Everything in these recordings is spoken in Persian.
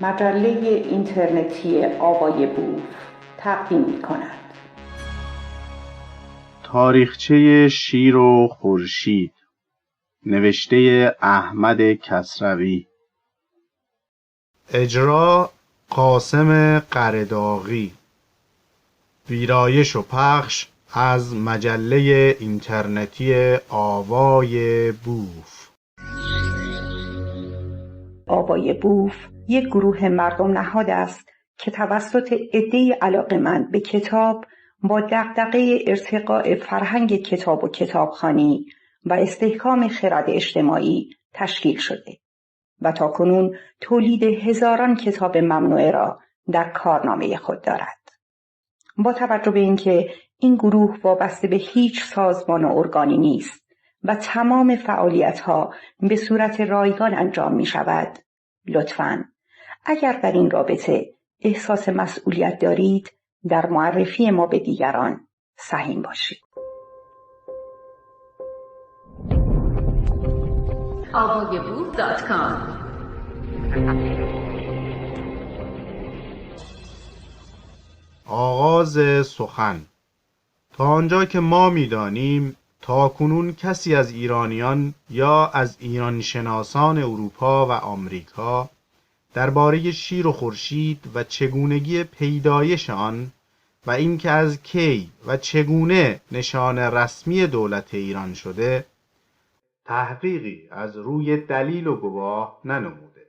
مجله اینترنتی آوای بوف تقدیم می‌کند. تاریخچه شیر و خورشید، نوشته احمد کسروی، اجرا قاسم قرداغی، ویرایش و پخش از مجله اینترنتی آوای بوف. آوای بوف یک گروه مردم نهاد است که توسط عده‌ای علاقه‌مند به کتاب با دغدغه ارتقاء فرهنگ کتاب و کتابخوانی و استحکام خرد اجتماعی تشکیل شده و تاکنون تولید هزاران کتاب ممنوعه را در کارنامه خود دارد. با توجه به اینکه این گروه وابسته به هیچ سازمان و ارگانی نیست و تمام فعالیت‌ها به صورت رایگان انجام می‌شود، لطفاً اگر در این رابطه احساس مسئولیت دارید در معرفی ما به دیگران سهیم باشید. avayaboof.com آغاز سخن. تا آنجا که ما می‌دانیم تاکنون کسی از ایرانیان یا از ایران شناسان اروپا و آمریکا درباره شیر و خورشید و چگونگی پیدایش آن و اینکه از کی و چگونه نشان رسمی دولت ایران شده تحقیقی از روی دلیل و گواه ننموده.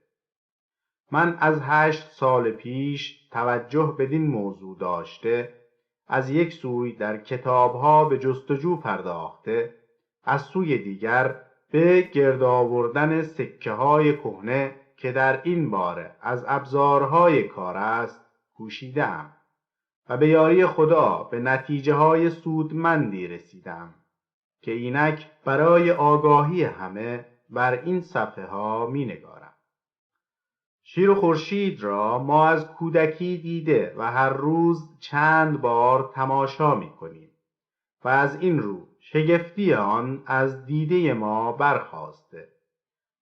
من از 8 سال پیش توجه بدین موضوع داشته، از یک سوی در کتاب‌ها به جستجو پرداخته، از سوی دیگر به گرد آوردن سکه‌های کهنه که در این باره از ابزارهای کار است کوشیده‌ام و به یاری خدا به نتیجه‌های سودمندی رسیدم که اینک برای آگاهی همه بر این صفحه‌ها می‌نگارم. شیر و خورشید را ما از کودکی دیده و هر روز چند بار تماشا می‌کنیم و از این رو شگفتی آن از دیده ما برخاسته.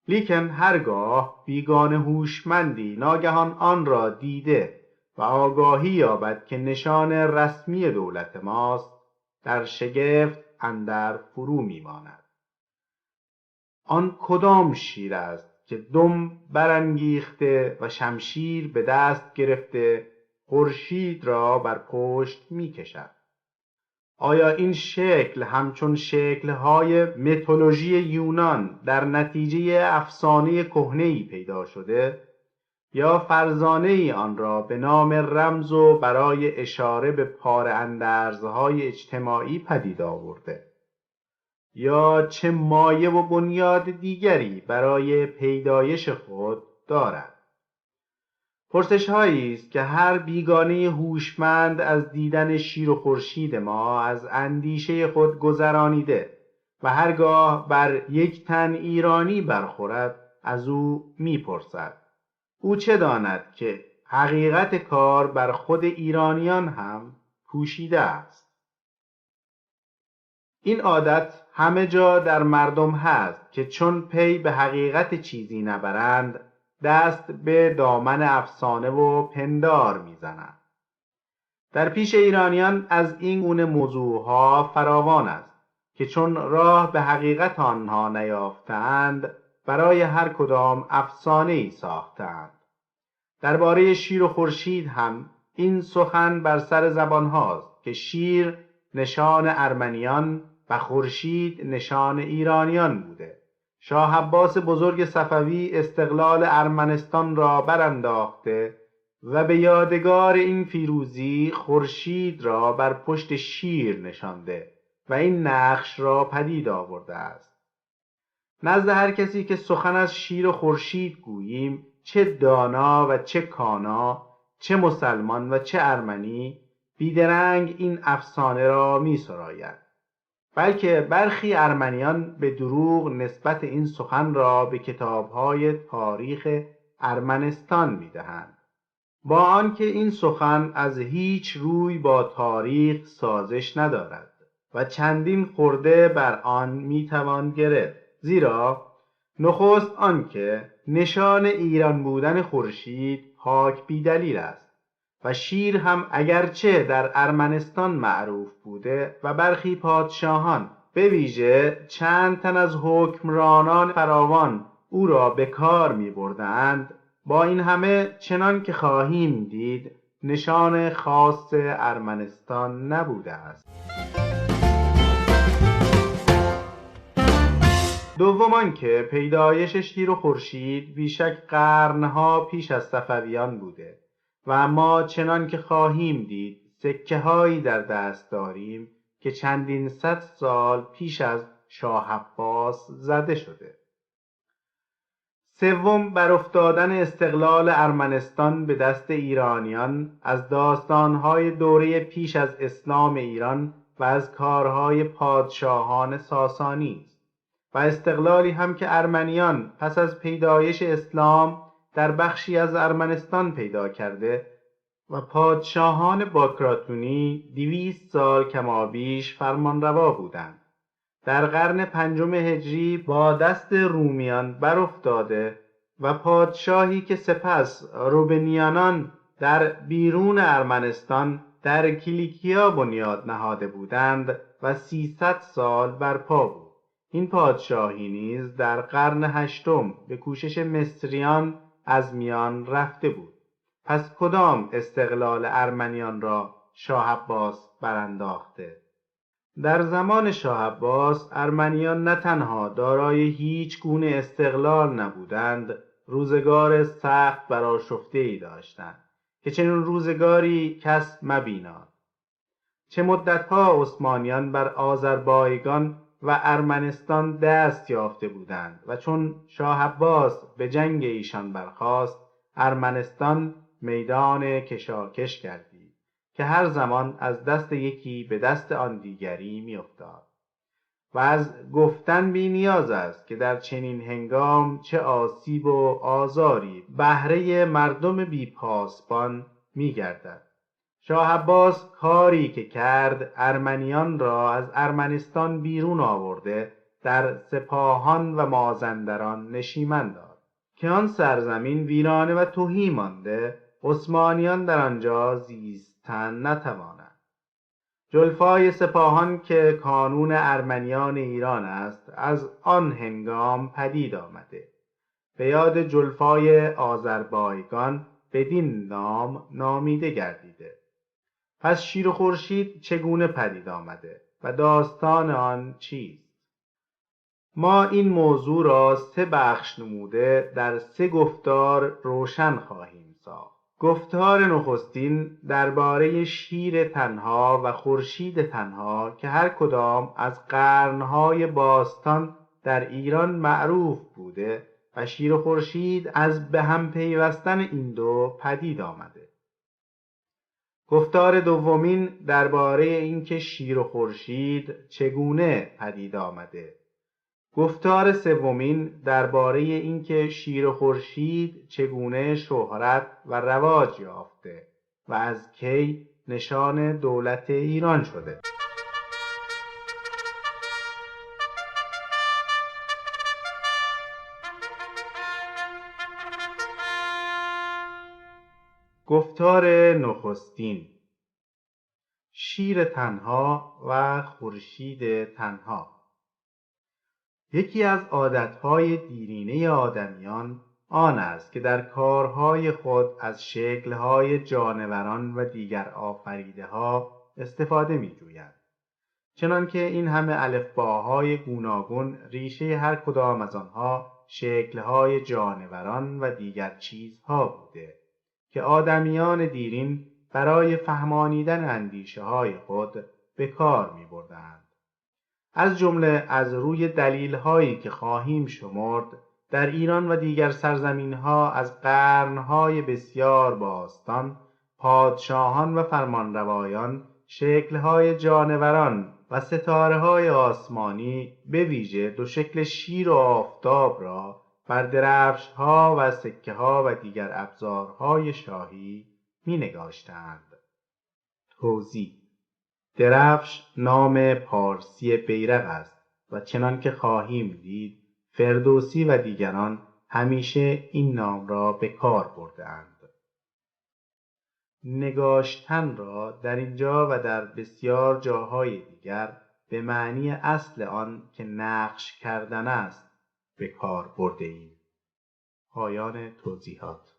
لیکن هرگاه بیگانه هوشمندی ناگهان آن را دیده و آگاهی یابد که نشان رسمی دولت ماست، در شگفت اندر فرو می‌ماند. آن کدام شیر است که دم برانگیخته و شمشیر به دست گرفته خورشید را بر پشت می‌کشد؟ آیا این شکل همچون شکل‌های میتولوژی یونان در نتیجه افسانه کهنه‌ای پیدا شده یا فرزانه‌ای آن را به نام رمز و برای اشاره به پاره اندرزهای اجتماعی پدید آورده؟ یا چه مایه و بنیاد دیگری برای پیدایش خود دارد؟ پرسش‌هایی است که هر بیگانه هوشمند از دیدن شیر و خورشید ما از اندیشه خود گذرانیده و هرگاه بر یک تن ایرانی برخورد از او می‌پرسد او چه داند که حقیقت کار بر خود ایرانیان هم پوشیده است. این عادت همه جا در مردم هست که چون پی به حقیقت چیزی نبرند دست به دامن افسانه و پندار میزنند. در پیش ایرانیان از این گونه موضوعها فراوان است که چون راه به حقیقت آنها نیافتند برای هر کدام افسانه‌ای ساختند. درباره شیر و خورشید هم این سخن بر سر زبان هاست که شیر نشان ارمنیان و خورشید نشان ایرانیان بوده. شاه عباس بزرگ صفوی استقلال ارمنستان را برانداخته و به یادگار این پیروزی خورشید را بر پشت شیر نشانده و این نقش را پدید آورده است. نزد هر کسی که سخن از شیر و خورشید گوییم، چه دانا و چه کانا، چه مسلمان و چه ارمنی، بیدرنگ این افسانه را می سراید. بلکه برخی ارمنیان به دروغ نسبت این سخن را به کتاب‌های تاریخ ارمنستان می‌دهند، با آنکه این سخن از هیچ روی با تاریخ سازش ندارد و چندین خرده بر آن می‌توان گرفت. زیرا نخست آنکه نشان ایران بودن خورشید پاک بیدلیل است و شیر هم اگرچه در ارمنستان معروف بوده و برخی پادشاهان به ویژه چند تن از حکمرانان فراوان او را به کار می بردند، با این همه چنان که خواهیم دید نشان خاص ارمنستان نبوده است. دوم که پیدایش شیر و خورشید بیشک قرنها پیش از صفویان بوده و ما چنان که خواهیم دید سکه هایی در دست داریم که چندین صد سال پیش از شاه عباس زده شده. سوم، بر افتادن استقلال ارمنستان به دست ایرانیان از داستانهای دوره پیش از اسلام ایران و از کارهای پادشاهان ساسانی است و استقلالی هم که ارمنیان پس از پیدایش اسلام در بخشی از ارمنستان پیدا کرده و پادشاهان باکراتونی 200 سال کمابیش فرمانروا بودند. در قرن 5 هجری با دست رومیان بر افتاده و پادشاهی که سپس روبنیانان در بیرون ارمنستان در کیلیکیا بنیاد نهاده بودند و 300 سال برپا بود. این پادشاهی نیز در قرن 8 به کوشش مصریان از میان رفته بود. پس کدام استقلال ارمنیان را شاه عباس برانداخته؟ در زمان شاه عباس ارمنیان نه تنها دارای هیچ گونه استقلال نبودند، روزگار سخت برآشفته‌ای داشتند که چنین روزگاری کس مبیناد. چه مدتها عثمانیان بر آذربایجان و ارمنستان دست یافته بودند و چون شاه عباس به جنگ ایشان برخاست، ارمنستان میدان کشاکش گردید که هر زمان از دست یکی به دست آن دیگری می‌افتاد و از گفتن بی نیاز است که در چنین هنگام چه آسیب و آزاری بهره مردم بی پاسبان می‌گردد. شاه عباس کاری که کرد ارمنیان را از ارمنستان بیرون آورده در سپاهان و مازندران نشیمن داد که آن سرزمین ویرانه و تهی مانده عثمانیان در آنجا زیستن نتوانند. جلفای سپاهان که کانون ارمنیان ایران است از آن هنگام پدید آمده، به یاد جلفای آذربایجان بدین نام نامیده گردیده. پس شیر و خورشید چگونه پدید آمده و داستان آن چیست؟ ما این موضوع را 3 بخش نموده در 3 گفتار روشن خواهیم ساخت. گفتار نخستین درباره شیر تنها و خورشید تنها که هر کدام از قرنهای باستان در ایران معروف بوده و شیر و خورشید از به هم پیوستن این دو پدید آمده. گفتار دومین درباره اینکه شیر و خورشید چگونه پدید آمده. گفتار سومین درباره اینکه شیر و خورشید چگونه شهرت و رواج یافته و از کی نشان دولت ایران شده. گفتار نخستین، شیر تنها و خورشید تنها. یکی از عادتهای دیرینه آدمیان آن است که در کارهای خود از شکلهای جانوران و دیگر آفریده ها استفاده می جویند. چنانکه این همه الفباهای گوناگون ریشه هر کدام از آنها شکلهای جانوران و دیگر چیزها بوده که آدمیان دیرین برای فهمانیدن اندیشه های خود به کار می بردند. از جمله از روی دلیل هایی که خواهیم شمرد در ایران و دیگر سرزمین ها از قرنهای بسیار باستان پادشاهان و فرمانروایان شکلهای جانوران و ستاره های آسمانی به ویژه 2 شکل شیر و آفتاب را بر درفش ها و سکه ها و دیگر ابزارهای شاهی می نگاشتند. توضیح: درفش نام پارسی بیرق است و چنان که خواهیم دید فردوسی و دیگران همیشه این نام را به کار برده‌اند. نگاشتن را در اینجا و در بسیار جاهای دیگر به معنی اصل آن که نقش کردن است به کار برده ایم. پایان توضیحات.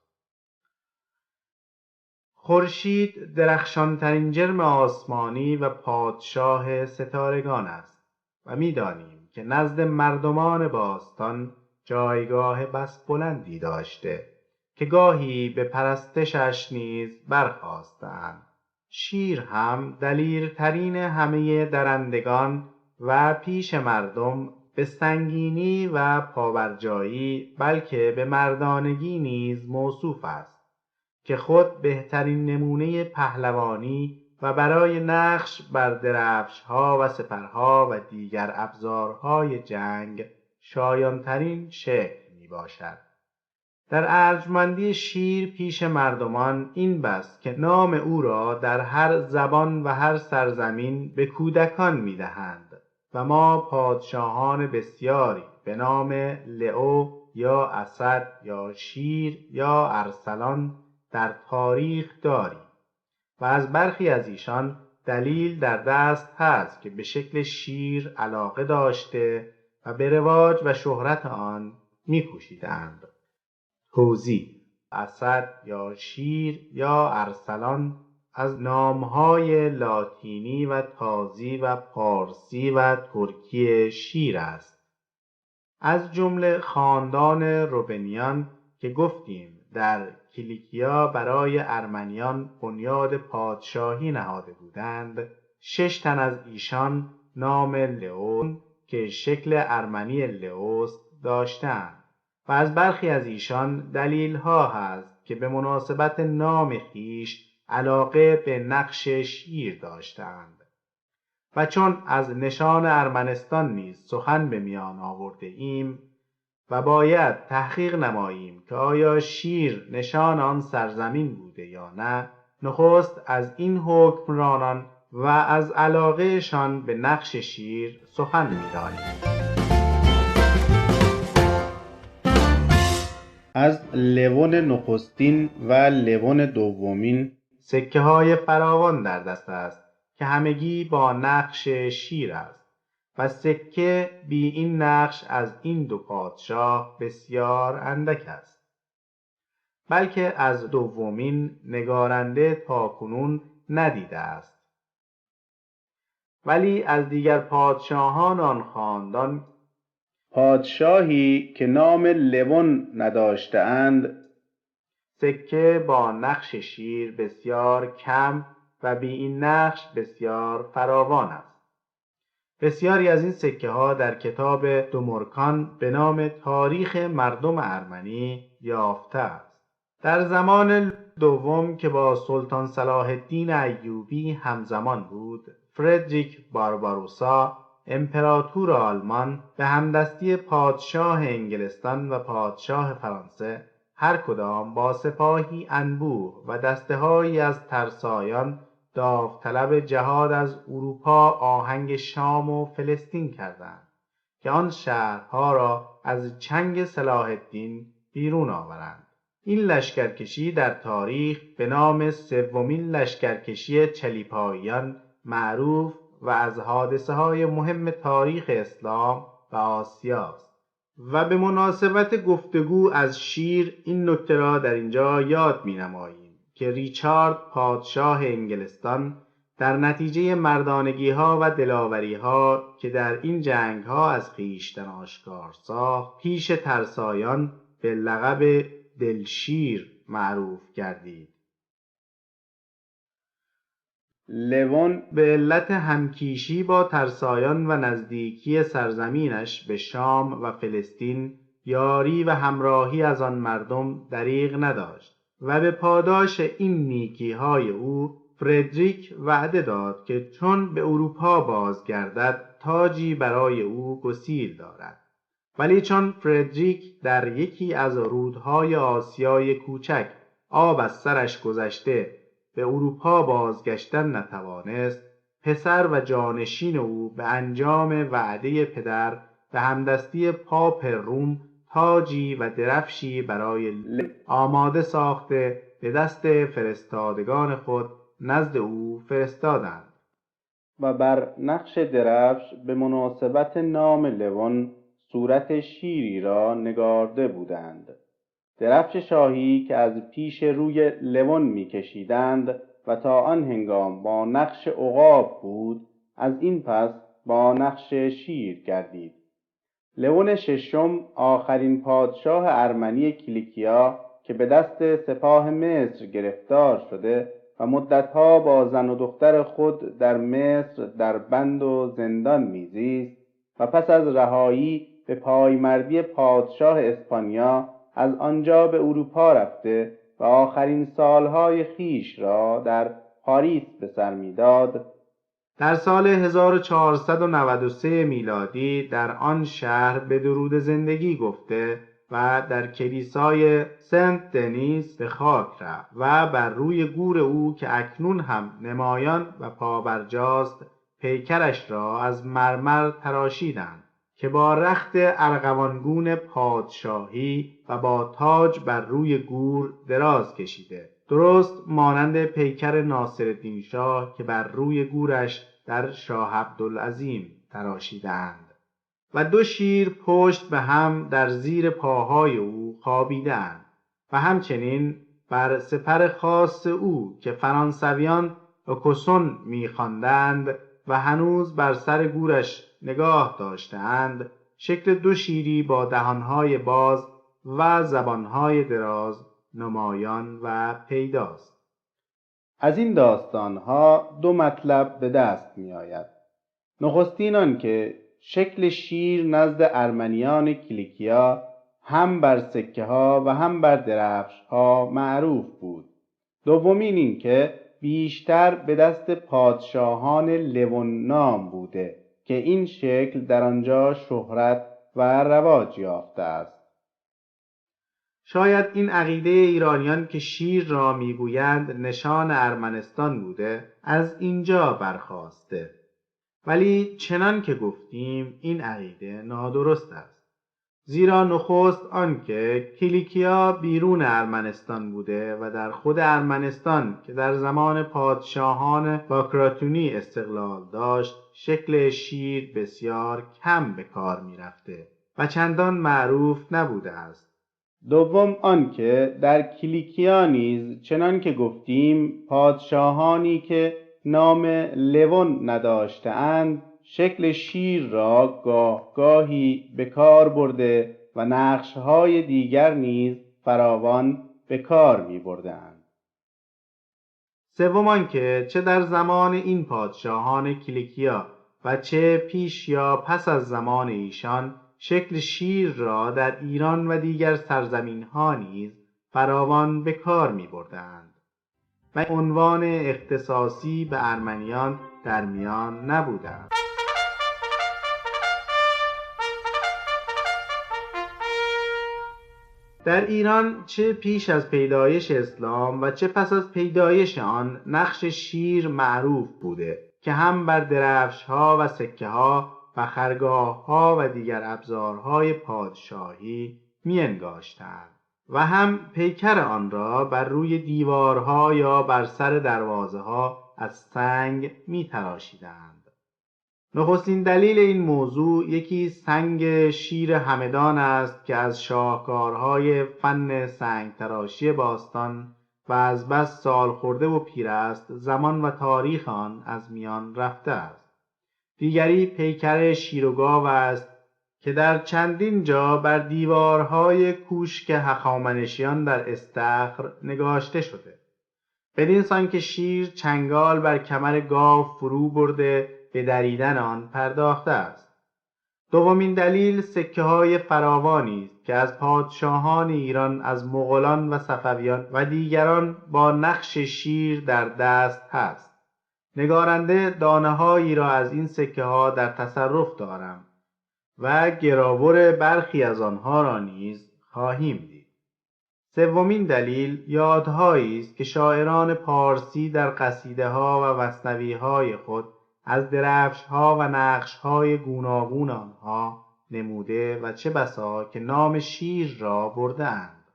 خورشید درخشانترین جرم آسمانی و پادشاه ستارگان است و می‌دانیم که نزد مردمان باستان جایگاه بس بلندی داشته که گاهی به پرستشش نیز برخاستند. شیر هم دلیرترین همه درندگان و پیش مردم به سنگینی و پابرجایی بلکه به مردانگی نیز موصوف است که خود بهترین نمونه پهلوانی و برای نقش بر درفش‌ها و سپرها و دیگر ابزارهای جنگ شایان‌ترین شکل میباشد. در ارجمندی شیر پیش مردمان این بس که نام او را در هر زبان و هر سرزمین به کودکان میدهند و ما پادشاهان بسیاری به نام لئو یا اسد یا شیر یا ارسلان در تاریخ داریم و از برخی از ایشان دلیل در دست هست که به شکل شیر علاقه داشته و به رواج و شهرت آن می‌کوشیدند. توضیح: اسد یا شیر یا ارسلان از نام‌های لاتینی و تازی و پارسی و ترکی شیر است. از جمله خاندان روبنیان که گفتیم در کیلیکیا برای ارمنیان بنیاد پادشاهی نهاده بودند، 6 تن از ایشان نام لئون که شکل ارمنی لئوست داشتند و از برخی از ایشان دلیل‌ها هست که به مناسبت نام خویش علاقه به نقش شیر داشتند. و چون از نشان ارمنستان نیز سخن به میان آورده ایم و باید تحقیق نماییم که آیا شیر نشان آن سرزمین بوده یا نه، نخست از این حکمرانان و از علاقهشان به نقش شیر سخن می‌رانیم. از لئون نخستین و لئون دومین سکه‌های فراوان در دست است که همگی با نقش شیر است و سکه بی این نقش از این دو پادشاه بسیار اندک است. بلکه از دومین نگارنده تاکنون ندیده است. ولی از دیگر پادشاهان آن خاندان پادشاهی که نام لئون نداشته‌اند سکه با نقش شیر بسیار کم و بی این نقش بسیار فراوان است. بسیاری از این سکه ها در کتاب دومورکان به نام تاریخ مردم ارمنی یافته است. در زمان دوم که با سلطان صلاح الدین ایوبی همزمان بود، فردریک بارباروسا امپراتور آلمان به همدستی پادشاه انگلستان و پادشاه فرانسه هر کدام با سپاهی انبوه و دسته‌هایی از ترسایان داوطلب جهاد از اروپا آهنگ شام و فلسطین کردند که آن شهرها را از چنگ صلاح الدین بیرون آورند. این لشکرکشی در تاریخ به نام سومین لشکرکشی چلیپاییان معروف و از حادثه‌های مهم تاریخ اسلام و آسیاست. و به مناسبت گفتگو از شیر این نکته را در اینجا یاد می‌نماییم که ریچارد پادشاه انگلستان در نتیجه مردانگی‌ها و دلاوری‌ها که در این جنگ‌ها از خویشتن آشکار ساخت پیش ترسایان به لقب دلشیر معروف گردید. لئون به علت همکیشی با ترسایان و نزدیکی سرزمینش به شام و فلسطین یاری و همراهی از آن مردم دریغ نداشت و به پاداش این نیکی‌های او فردریک وعده داد که چون به اروپا بازگردد تاجی برای او گسیل دارد. ولی چون فردریک در یکی از رودهای آسیای کوچک آب از سرش گذشته به اروپا بازگشتن نتوانست، پسر و جانشین او به انجام وعده پدر به همدستی پاپ روم تاجی و درفشی برای آماده ساخته به دست فرستادگان خود نزد او فرستادند. و بر نقش درفش به مناسبت نام لون صورت شیری را نگارده بودند. درفش شاهی که از پیش روی لون می‌کشیدند و تا آن هنگام با نقش عقاب بود، از این پس با نقش شیر گردید. لون ششم آخرین پادشاه ارمنی کیلیکیا که به دست سپاه مصر گرفتار شده و مدتها با زن و دختر خود در مصر در بند و زندان میزیست و پس از رهایی به پایمردی پادشاه اسپانیا از آنجا به اروپا رفته و آخرین سالهای خیش را در پاریس به سر میداد، در سال 1493 میلادی در آن شهر به درود زندگی گفته و در کلیسای سنت دنیس به خاک رفت و بر روی گور او که اکنون هم نمایان و پابرجاست پیکرش را از مرمر تراشیدند که با رخت ارغوانگون پادشاهی و با تاج بر روی گور دراز کشیده، درست مانند پیکر ناصرالدین شاه که بر روی گورش در شاه عبدالعظیم تراشیدند و 2 شیر پشت به هم در زیر پاهای او خوابیدند و همچنین بر سپر خاص او که فرانسویان اوکوسون می‌خواندند و هنوز بر سر گورش نگاه داشتند، شکل 2 شیری با دهانهای باز و زبانهای دراز نمایان و پیداست. از این داستانها 2 مطلب به دست می آید. نخستین آن که شکل شیر نزد ارمنیان کیلیکیا هم بر سکه ها و هم بر درفش ها معروف بود. دومین این که بیشتر به دست پادشاهان لون نام بوده که این شکل در آنجا شهرت و رواج یافته است. شاید این عقیده ایرانیان که شیر را میگویند نشان ارمنستان بوده از اینجا برخاسته، ولی چنان که گفتیم این عقیده نادرست است، زیرا نخست آنکه کیلیکیا بیرون ارمنستان بوده و در خود ارمنستان که در زمان پادشاهان باکراتونی استقلال داشت شکل شیر بسیار کم به کار می رفته و چندان معروف نبوده است. دوم آنکه در کیلیکیا نیز چنان که گفتیم پادشاهانی که نام لون نداشته‌اند شکل شیر را گاهی به کار برده و نقش‌های دیگر نیز فراوان به کار می‌بردند. سوم آنکه چه در زمان این پادشاهان کیلیکیا و چه پیش یا پس از زمان ایشان شکل شیر را در ایران و دیگر سرزمین‌ها نیز فراوان به کار می‌بردند و عنوان اختصاصی به ارمنیان در میان نبودند. در ایران چه پیش از پیدایش اسلام و چه پس از پیدایش آن نقش شیر معروف بوده که هم بر درفش‌ها و سکه‌ها و خرگاه‌ها و دیگر ابزارهای پادشاهی می‌انگاشتند و هم پیکر آن را بر روی دیوارها یا بر سر دروازه‌ها از سنگ می‌تراشیدند. نخستین دلیل این موضوع یکی سنگ شیر همدان است که از شاهکارهای فن سنگ تراشی باستان و از بس سال خورده و پیر است زمان و تاریخ آن از میان رفته است. دیگری پیکر شیر و گاو است که در چندین جا بر دیوارهای کوشک هخامنشیان در استخر نگاشته شده، بدین سان که شیر چنگال بر کمر گاو فرو برده به دریدن آن پرداخته است. دومین دلیل سکه‌های فراوانی است که از پادشاهان ایران از مغولان و صفویان و دیگران با نقش شیر در دست هست. نگارنده دانه‌هایی را از این سکه‌ها در تصرف دارم و گراور برخی از آنها را نیز خواهیم دید. سومین دلیل یادهایی است که شاعران پارسی در قصیده‌ها و مثنوی‌های خود از درفش‌ها و نقش‌های گوناگون آنها نموده و چه بسا که نام شیر را برده‌اند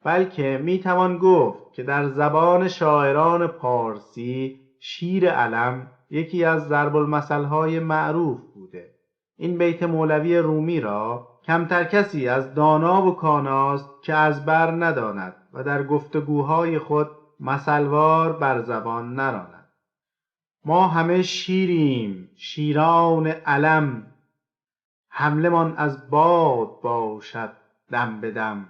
بلکه میتوان گفت که در زبان شاعران پارسی شیر علم یکی از ضرب المثل‌های معروف بوده. این بیت مولوی رومی را کمتر کسی از دانا و کاناست که از بر نداند و در گفتگوهای خود مثلوار بر زبان نراند. ما همه شیریم، شیران علم، حمله من از باد باشد دم به دم.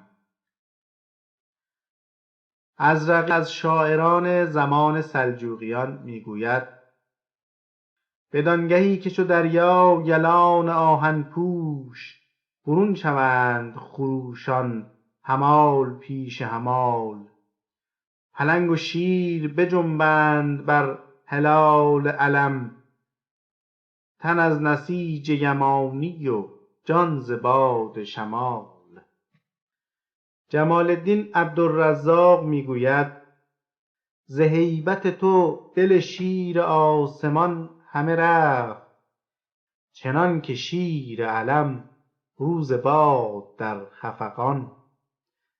ازرقی از شاعران زمان سلجوقیان میگوید: بدانگهی که چو دریا گلان آهن پوش، برون شوند خروشان همال پیش همال. پلنگ و شیر بجنبند بر هلال علم، تن از نسیج یمانی و جان ز باد شمال. جمال الدین عبدالرزاق میگوید: ز هیبت تو دل شیر آسمان همه رفت، چنان که شیر علم روز باد در خفقان.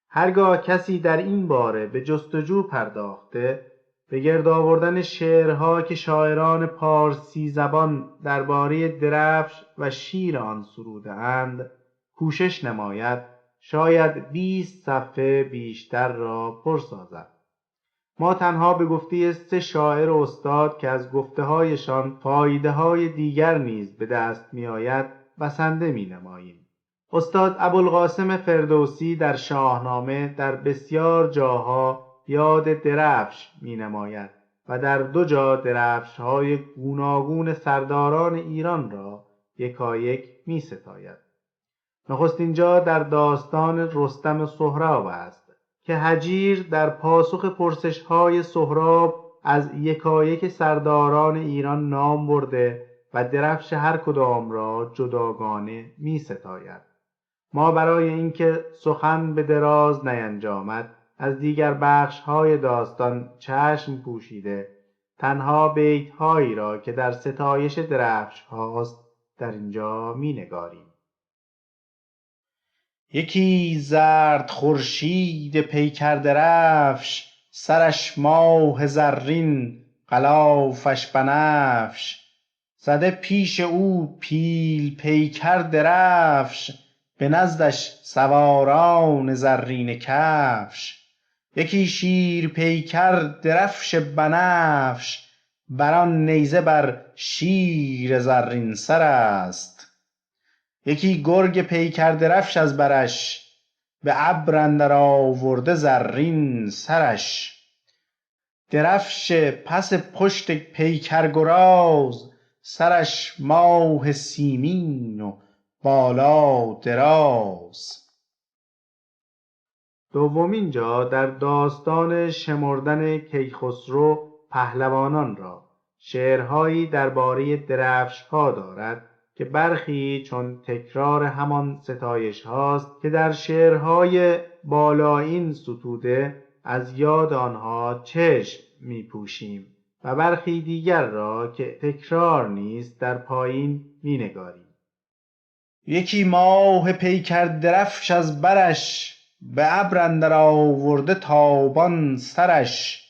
هرگاه کسی در این باره به جستجو پرداخته، به گرد آوردن شعرها که شاعران پارسی زبان درباره درفش و شیر آن سروده اند کوشش نماید، شاید 20 صفحه بیشتر را پر سازد. ما تنها به گفته 3 شاعر استاد که از گفته‌هایشان فایده‌های دیگر نیز به دست می‌آید بسنده می‌نماییم. استاد ابوالقاسم فردوسی در شاهنامه در بسیار جاها یاد درفش می‌نماید و در 2 جا درفش‌های گوناگون سرداران ایران را یکایک می‌ستاید. نخستین جا در داستان رستم و سهراب است که هجیر در پاسخ پرسش‌های سهراب از یکایک سرداران ایران نام برده و درفش هر کدام را جداگانه می‌ستاید. ما برای اینکه سخن به دراز نینجامد از دیگر بخش‌های داستان چشم پوشیده، تنها بیت‌هایی را که در ستایش درفش هاست در اینجا می‌نگاریم. یکی زرد خورشید پیکر درفش، سرش ماه زرین غلافش بنفش. زده پیش او پیل پیکر درفش، به نزدش سواران زرین کفش. یکی شیر پیکر درفش بنفش، بران نیزه بر شیر زرین سر است. یکی گرگ پیکر درفش از برش، به ابر اندر آورده زرین سرش. درفش پس پشت پیکر گراز، سرش ماه سیمین و بالا دراز. دومین جا در داستان شمردن کیخسرو پهلوانان را شعرهایی درباره درفش‌ها دارد که برخی چون تکرار همان ستایش هاست که در شعرهای بالایین ستوده از یاد آنها چشم می پوشیم و برخی دیگر را که تکرار نیست در پایین می نگاریم. یکی ماه پیکر درفش از برش، به ابر اندر آورده تابان سرش.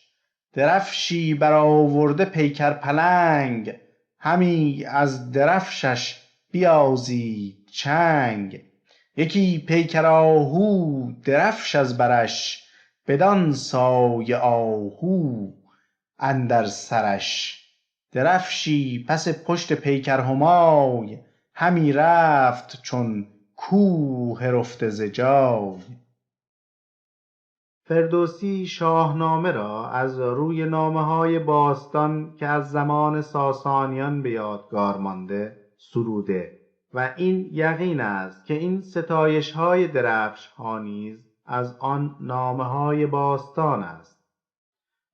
درفشی بر آورده پیکر پلنگ، همی از درفشش بیازید چنگ. یکی پیکر آهو درفش از برش، بدان سایه آهو اندر سرش. درفشی پس پشت پیکر همای، همی رفت چون کوه رفته ز جای. فردوسی شاهنامه را از روی نامه‌های باستان که از زمان ساسانیان به یادگار مانده سروده و این یقین است که این ستایش‌های درفش‌ها نیز از آن نامه‌های باستان است.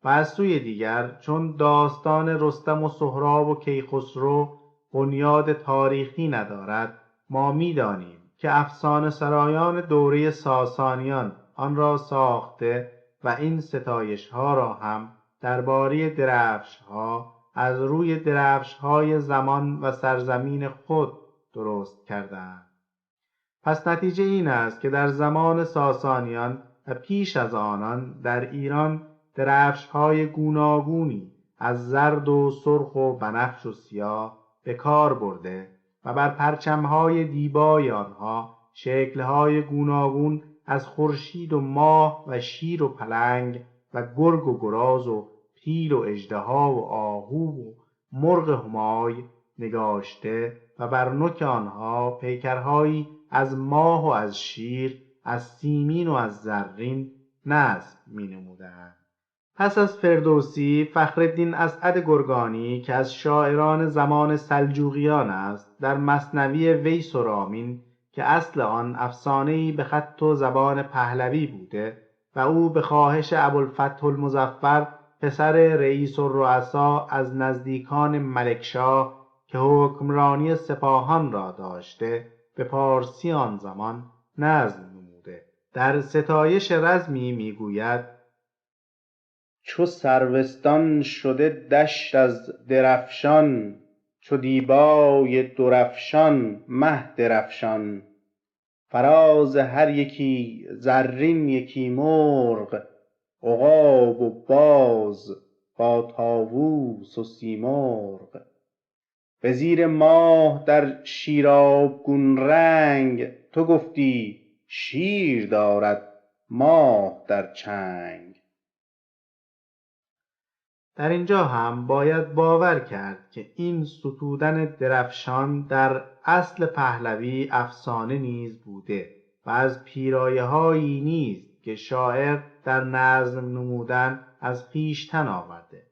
و از سوی دیگر چون داستان رستم و سهراب و کیخسرو بنیاد تاریخی ندارد، ما می‌دانیم که افسانه سرایان دوره ساسانیان آن را ساخته و این ستایش‌ها را هم درباره درفش‌ها از روی درفش‌های زمان و سرزمین خود درست کردند. پس نتیجه این است که در زمان ساسانیان و پیش از آنان در ایران درفش‌های گوناگونی از زرد و سرخ و بنفش و سیاه به کار برده و بر پرچم‌های دیبای آنها شکل‌های گوناگون از خورشید و ماه و شیر و پلنگ و گرگ و گراز و پیل و اژدها و آهو و مرغ همای نگاشته و بر نوک آنها پیکرهایی از ماه و از شیر، از سیمین و از زرین نصب می‌نمودند. پس از فردوسی، فخرالدین اسعد گرگانی که از شاعران زمان سلجوقیان است، در مثنوی ویس و رامین که اصل آن افسانه‌ای به خط و زبان پهلوی بوده و او به خواهش ابوالفتح المظفر پسر رئیس الرؤسا از نزدیکان ملکشاه که حکمرانی سپاهان را داشته به پارسی آن زمان نظم نموده. در ستایش رزمی میگوید: چو سروستان شده دشت از درفشان، چو دیبای درفشان مه درفشان. فراز هر یکی زرین یکی مرغ، عقاب و باز با طاووس و سیمرغ. به زیر ماه در شیرابگون رنگ، تو گفتی شیر دارد ماه در چنگ. در اینجا هم باید باور کرد که این ستودن درفشان در اصل پهلوی افسانه نیز بوده و از پیرایه‌هایی نیست که شاعر در نظم نمودن از خویشتن آورده.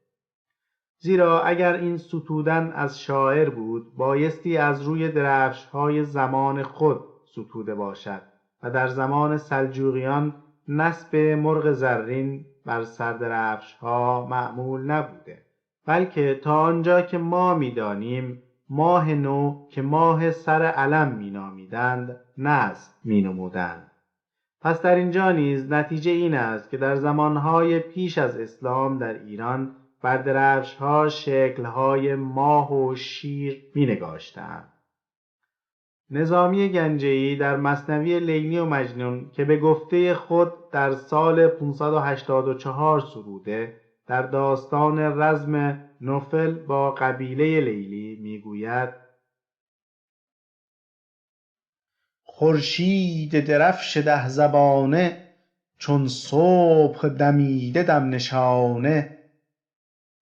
زیرا اگر این ستودن از شاعر بود، بایستی از روی درفش‌های زمان خود ستوده باشد و در زمان سلجوقیان نصب مرغ زرین بر سردرفش‌ها معمول نبوده، بلکه تا آنجا که ما می‌دانیم ماه نو که ماه سر علم می‌نامیدند نصب می‌نمودند. پس در اینجا نیز نتیجه این است که در زمانهای پیش از اسلام در ایران بر درفش‌ها شکل‌های ماه و شیر می‌نگاشتند. نظامی گنجه‌ای در مثنوی لیلی و مجنون که به گفته خود در سال 584 سروده، در داستان رزم نوفل با قبیله لیلی میگوید: خورشید درفش 10 زبانه، چون صبح دمیده دم نشانه.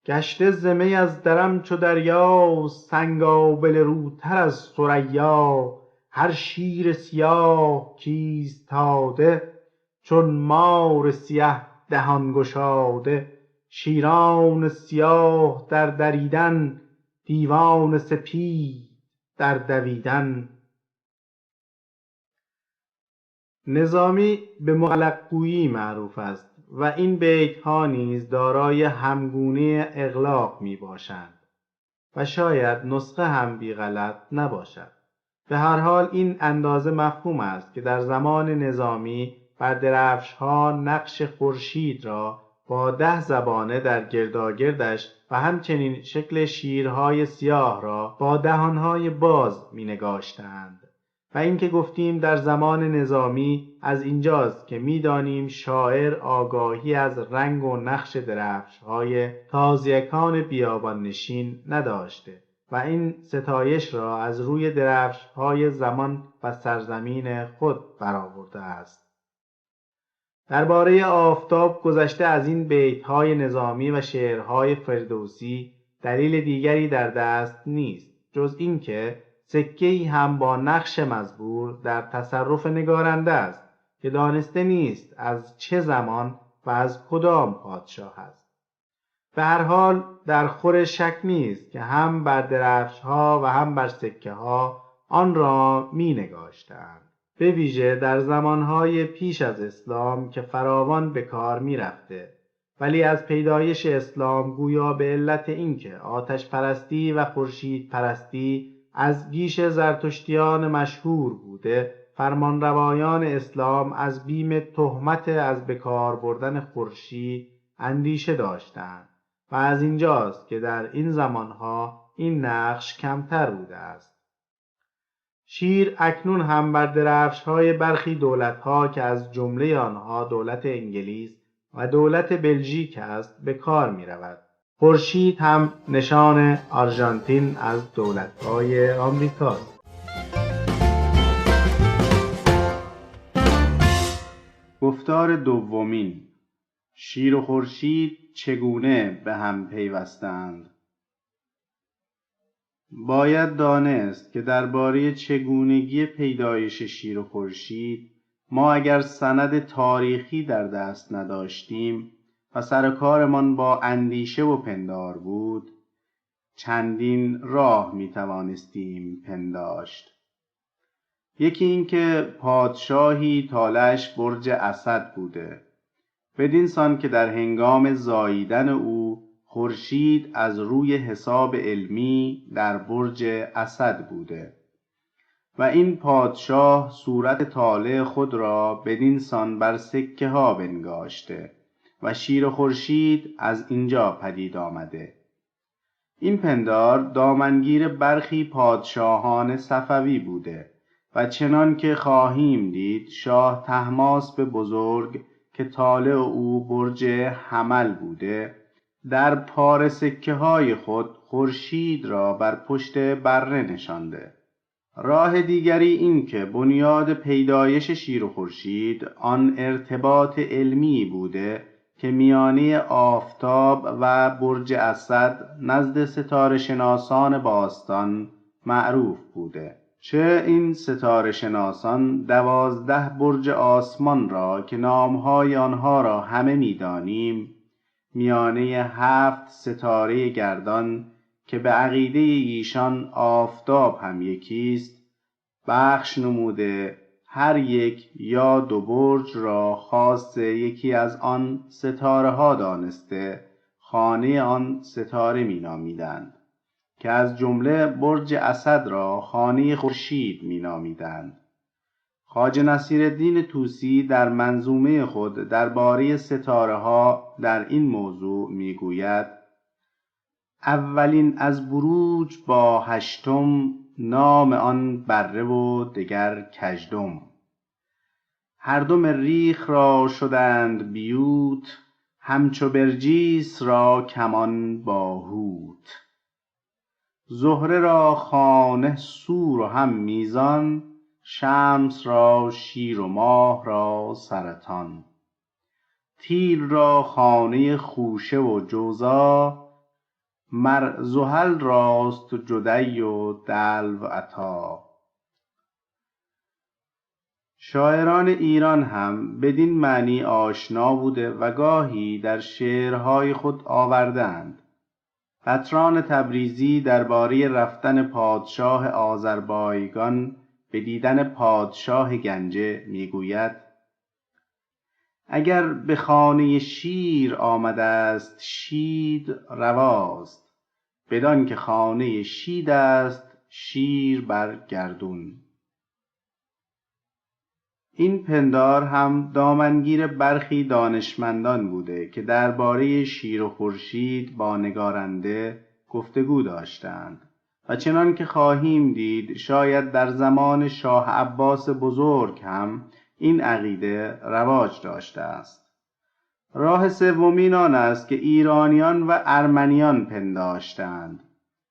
گشته ز می از درم چو دریا، سنگابل روتر از ثریا. هر شیر سیاه کایستاده، چون مار سیه دهان گشاده. شیران سیاه در دریدن، دیوان سپید در دویدن. نظامی به مغلق‌گویی معروف است و این بیت‌ها نیز دارای همگونه اغلاق می باشند و شاید نسخه هم بی غلط نباشد. به هر حال این اندازه مفهوم است که در زمان نظامی بر درفش‌ها نقش خورشید را با 10 زبانه در گرداگردش و همچنین شکل شیرهای سیاه را با دهانهای باز می نگاشتند. و اینکه گفتیم در زمان نظامی از اینجاست که می‌دانیم شاعر آگاهی از رنگ و نقش درفش‌های تازیکان بیابان نشین نداشته و این ستایش را از روی درفش‌های زمان و سرزمین خود برآورده است. درباره آفتاب گذشته از این بیت‌های نظامی و شعرهای فردوسی دلیل دیگری در دست نیست جز اینکه سکه‌ای هم با نقش مزبور در تصرف نگارنده است که دانسته نیست از چه زمان و از کدام پادشاه است. به هر حال در خور شک نیست که هم بر درفش‌ها و هم بر سکه‌ها آن را می نگاشتند، به ویژه در زمانهای پیش از اسلام که فراوان به کار می رفته. ولی از پیدایش اسلام گویا به علت اینکه آتش پرستی و خورشید پرستی از گیش زرتشتیان مشهور بوده، فرمانروایان اسلام از بیم تهمت از بکار بردن خورشید اندیشه داشتند و از اینجاست که در این زمانها این نقش کمتر بوده است. شیر اکنون هم بر درفش‌های برخی دولت‌ها که از جمله آنها دولت انگلیس و دولت بلژیک است به کار می‌رود. خورشید هم نشان آرژانتین از دولت‌های آمریکاست. گفتار دومین، شیر و خورشید چگونه به هم پیوستند؟ باید دانست که درباره چگونگی پیدایش شیر و خورشید ما اگر سند تاریخی در دست نداشتیم و سر کارمان با اندیشه و پندار بود، چندین راه می توانستیم پنداشت. یکی این که پادشاهی طالعش برج اسد بوده، بدین سان که در هنگام زاییدن او خورشید از روی حساب علمی در برج اسد بوده و این پادشاه صورت طالع خود را بدین سان بر سکه ها بنگاشته و شیر و خورشید از اینجا پدید آمده. این پندار دامنگیر برخی پادشاهان صفوی بوده و چنان که خواهیم دید شاه طهماسپ بزرگ که طالع او برج حمل بوده در پاره سکه های خود خورشید را بر پشت بره نشانده. راه دیگری این که بنیاد پیدایش شیر و خورشید آن ارتباط علمی بوده که میانه آفتاب و برج اسد نزد ستاره شناسان باستان معروف بوده. چه این ستاره شناسان 12 برج آسمان را که نامهای آنها را همه می‌دانیم، میانه 7 ستاره گردان که به عقیده ایشان آفتاب هم یکیست، بخش نموده هر یک یا 2 برج را خاص یکی از آن ستاره ها دانسته خانه آن ستاره می نامیدند که از جمله برج اسد را خانه خورشید می نامیدند. خواجه نصیرالدین طوسی در منظومه خود درباره ستاره ها در این موضوع می گوید: اولین از بروج با 8م نام آن بره و دگر کژدم. هر دو مریخ را شدند بیوت، همچو برجیس را کمان با هوت. زهره را خانه سور و هم میزان، شمس را شیر و ماه را سرطان. تیر را خانه خوشه و جوزا، مر زحل راست جدی و دلو عطا. شاعران ایران هم بدین معنی آشنا بوده و گاهی در شعرهای خود آوردند. قطران تبریزی درباره رفتن پادشاه آذربایجان به دیدن پادشاه گنجه میگوید: اگر به خانه شیر آمده است شید رواست، بدان که خانه شید است شیر بر گردون. این پندار هم دامنگیر برخی دانشمندان بوده که درباره شیر و خورشید با نگارنده گفتگو داشتند و چنان که خواهیم دید شاید در زمان شاه عباس بزرگ هم این عقیده رواج داشته است. راه سومین آن است که ایرانیان و ارمنیان پنداشتند،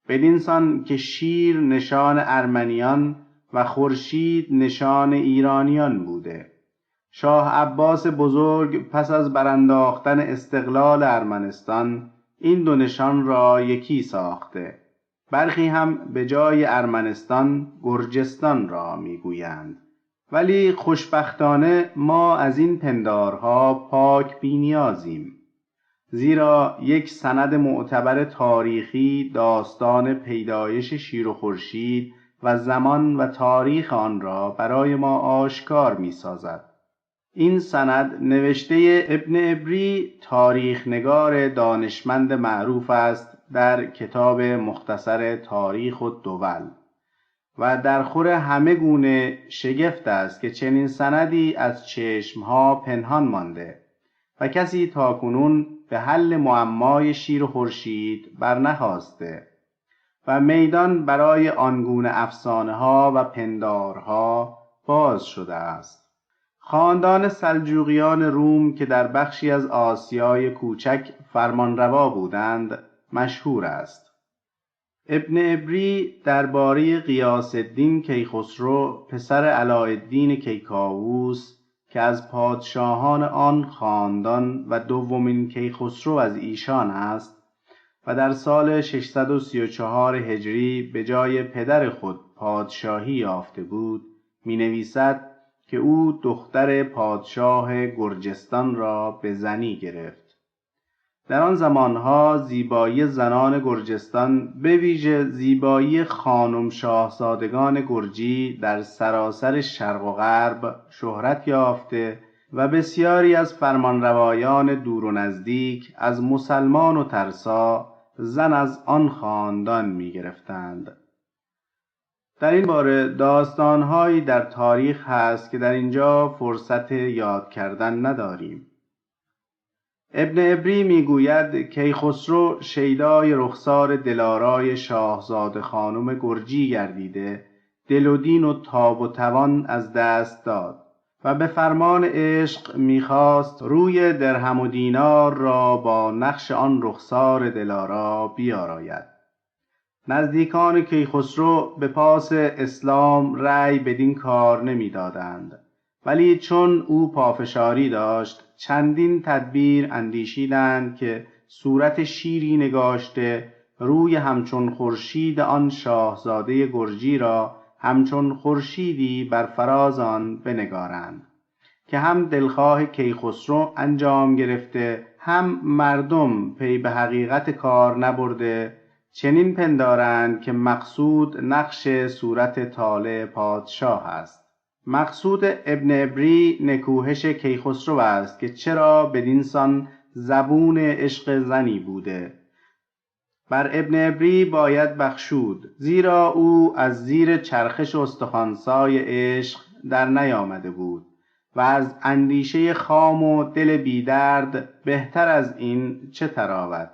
بدین سان که شیر نشان ارمنیان و خورشید نشان ایرانیان بوده. شاه عباس بزرگ پس از برانداختن استقلال ارمنستان این دو نشان را یکی ساخته. برخی هم به جای ارمنستان گرجستان را میگویند. ولی خوشبختانه ما از این پندارها پاک بی‌نیازیم، زیرا یک سند معتبر تاریخی داستان پیدایش شیر و خورشید و زمان و تاریخ آن را برای ما آشکار می سازد. این سند نوشته ابن عبری تاریخ نگار دانشمند معروف است در کتاب مختصر تاریخ الدول و در خور همه گونه شگفت است که چنین سندی از چشمها پنهان مانده و کسی تاکنون به حل معمای شیر و خورشید برنخواسته و میدان برای آنگونه افسانه‌ها و پندارها باز شده است. خاندان سلجوقیان روم که در بخشی از آسیای کوچک فرمانروا بودند مشهور است. ابن عبری درباره غیاث الدین کیخسرو پسر علاءالدین کیکاووس که از پادشاهان آن خاندان و دومین کیخسرو از ایشان است و در سال 634 هجری به جای پدر خود پادشاهی یافته بود، می نویسد که او دختر پادشاه گرجستان را به زنی گرفت. در آن زمانها زیبایی زنان گرجستان، به ویژه زیبایی خانم شاهزادگان گرجی، در سراسر شرق و غرب شهرت یافته و بسیاری از فرمانروایان دور و نزدیک از مسلمان و ترسا زن از آن خاندان می گرفتند. در این باره داستانهایی در تاریخ هست که در اینجا فرصت یاد کردن نداریم. ابن عبری میگوید کیخسرو شیدای رخسار دلارای شاهزاده خانم گرجی گردیده، دل و دین و تاب و توان از دست داد و به فرمان عشق میخواست روی درهم و دینار را با نقش آن رخسار دلارا بیاراید. نزدیکان کیخسرو به پاس اسلام رأی بدین کار نمیدادند، ولی چون او پافشاری داشت چندین تدبیر اندیشیدند که صورت شیری نگاشته روی همچون خورشید آن شاهزاده گرجی را همچون خورشیدی بر فراز آن بنگارند که هم دلخواه کیخسرو انجام گرفته، هم مردم پی به حقیقت کار نبرده چنین پندارند که مقصود نقش صورت طالع پادشاه است. مقصود ابن عبری نکوهش کیخسرو است که چرا بدینسان زبون عشق زنی بوده. بر ابن عبری باید بخشود، زیرا او از زیر چرخش استخوانسای عشق در نیامده بود و از اندیشه خام و دل بیدرد بهتر از این چه تراود.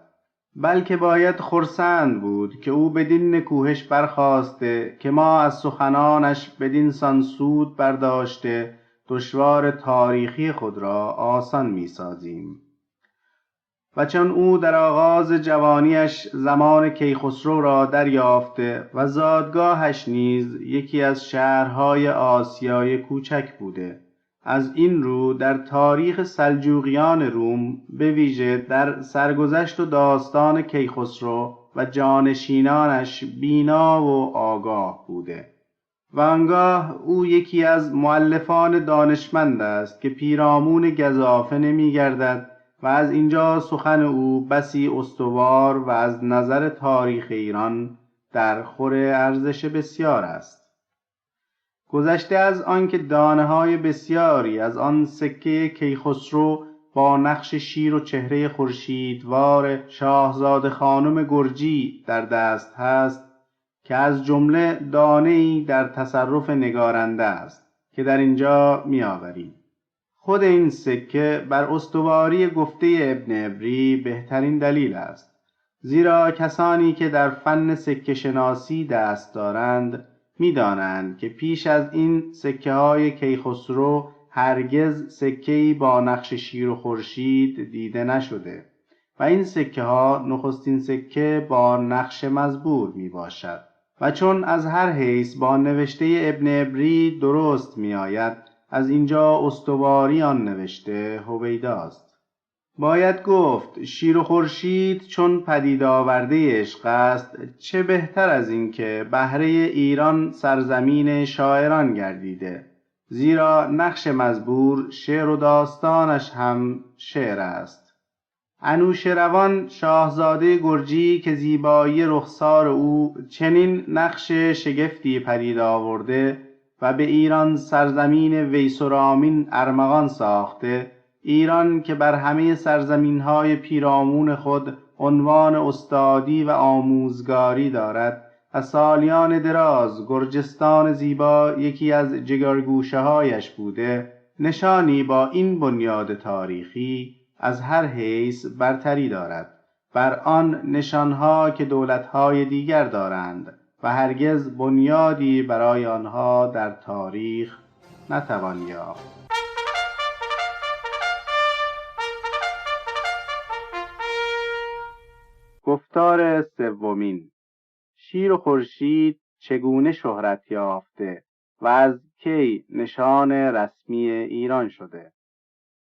بلکه باید خرسند بود که او بدین نکوهش برخاسته که ما از سخنانش بدین سان سود برداشته دشوار تاریخی خود را آسان می سازیم. و چون او در آغاز جوانیش زمان کیخسرو را دریافته و زادگاهش نیز یکی از شهرهای آسیای کوچک بوده، از این رو در تاریخ سلجوقیان روم به ویژه در سرگذشت و داستان کیخسرو و جانشینانش بینا و آگاه بوده و آنگاه او یکی از مؤلفان دانشمند است که پیرامون گزافه نمی گردد و از اینجا سخن او بسی استوار و از نظر تاریخ ایران در خور ارزش بسیار است. گذشته از آنکه دانه‌های بسیاری از آن سکه کیخسرو با نقش شیر و چهره خورشیدوار شاهزاده خانم گرجی در دست هست که از جمله دانه‌ای در تصرف نگارنده است که در اینجا می‌آوریم. خود این سکه بر استواری گفته ابن عبری بهترین دلیل است، زیرا کسانی که در فن سکه شناسی دست دارند می‌دانند که پیش از این سکه‌های کیخسرو هرگز سکه‌ای با نقش شیر و خورشید دیده نشده و این سکه‌ها نخستین سکه با نقش مزبور میباشد و چون از هر حیث با نوشته ابن عبری درست میآید، از اینجا استواری آن نوشته هویداست. باید گفت شیر و خورشید چون پدید آورده عشق است، چه بهتر از این که بهره ایران سرزمین شاعران گردیده، زیرا نقش مزبور شعر و داستانش هم شعر است. انوشیروان شاهزاده گرجی که زیبایی رخسار او چنین نقش شگفتی پدید آورده و به ایران سرزمین ویسرامین ارمغان ساخته، ایران که بر همه سرزمین‌های پیرامون خود عنوان استادی و آموزگاری دارد و سالیان دراز گرجستان زیبا یکی از جگرگوشه‌هایش بوده، نشانی با این بنیاد تاریخی از هر حیث برتری دارد بر آن نشانها که دولتهای دیگر دارند و هرگز بنیادی برای آنها در تاریخ نتوان یافت. گفتار سومین: شیر و خورشید چگونه شهرت یافته و از کی نشان رسمی ایران شده؟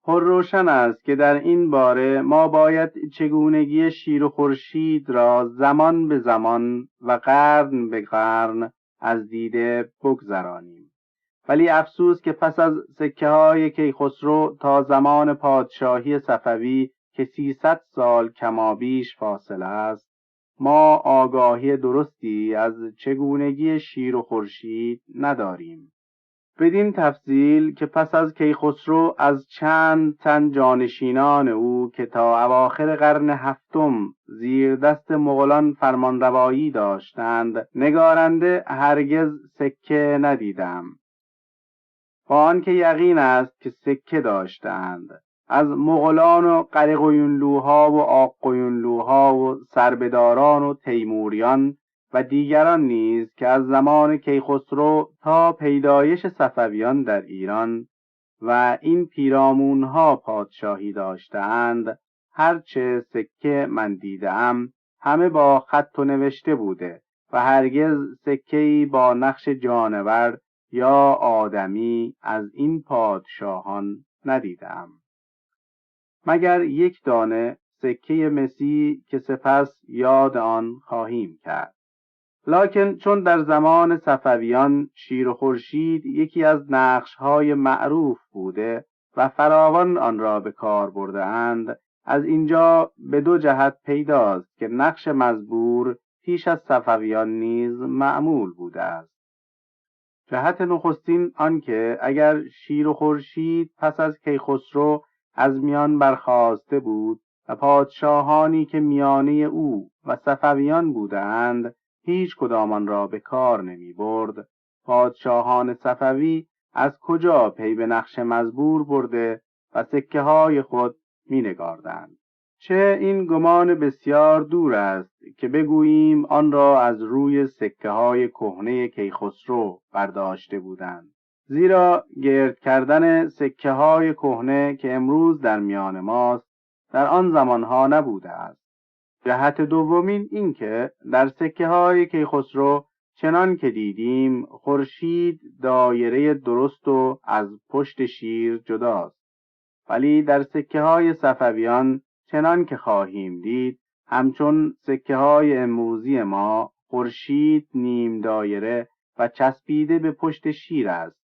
پرروشن است که در این باره ما باید چگونگی شیر و خورشید را زمان به زمان و قرن به قرن از دیده بگذرانیم. ولی افسوس که پس از سکه‌های کیخسرو تا زمان پادشاهی صفوی که 300 سال کمابیش فاصله است، ما آگاهی درستی از چگونگی شیر و خورشید نداریم. بدین تفصیل که پس از کیخسرو از چند تن جانشینان او که تا اواخر قرن 7 زیر دست مغولان فرمانروایی داشتند، نگارنده هرگز سکه ندیدم، با آنکه یقین است که سکه داشتند. از مغولان و قرقیونلوها و آققیونلوها و سربداران و تیموریان و دیگران نیز که از زمان کیخسرو تا پیدایش صفویان در ایران و این پیرامونها پادشاهی داشتند، هرچه سکه من دیدم همه با خط و نوشته بوده و هرگز سکه‌ای با نقش جانور یا آدمی از این پادشاهان ندیدم، مگر یک دانه سکه مسی که سپس یاد آن خواهیم کرد. لکن چون در زمان صفویان شیر و خورشید یکی از نقش‌های معروف بوده و فراوان آن را به کار برده اند، از اینجا به 2 جهت پیداست که نقش مزبور پیش از صفویان نیز معمول بوده است. جهت نخستین آنکه اگر شیر و خورشید پس از کیخسرو از میان برخاسته بود و پادشاهانی که میانه او و صفویان بودند هیچ کدام آن را به کار نمی برد، پادشاهان صفوی از کجا پی به نقش مزبور برده و سکه های خود می نگاردند؟ چه این گمان بسیار دور است که بگوییم آن را از روی سکه های کهنه کیخسرو برداشته بودند، زیرا گرد کردن سکه های کهنه که امروز در میان ماست در آن زمانها نبوده است. جهت دومین این که در سکه های کیخسرو چنان که دیدیم خورشید دایره درست و از پشت شیر جداست، ولی در سکه های صفویان چنان که خواهیم دید همچون سکه های امروزی ما خورشید نیم دایره و چسبیده به پشت شیر است.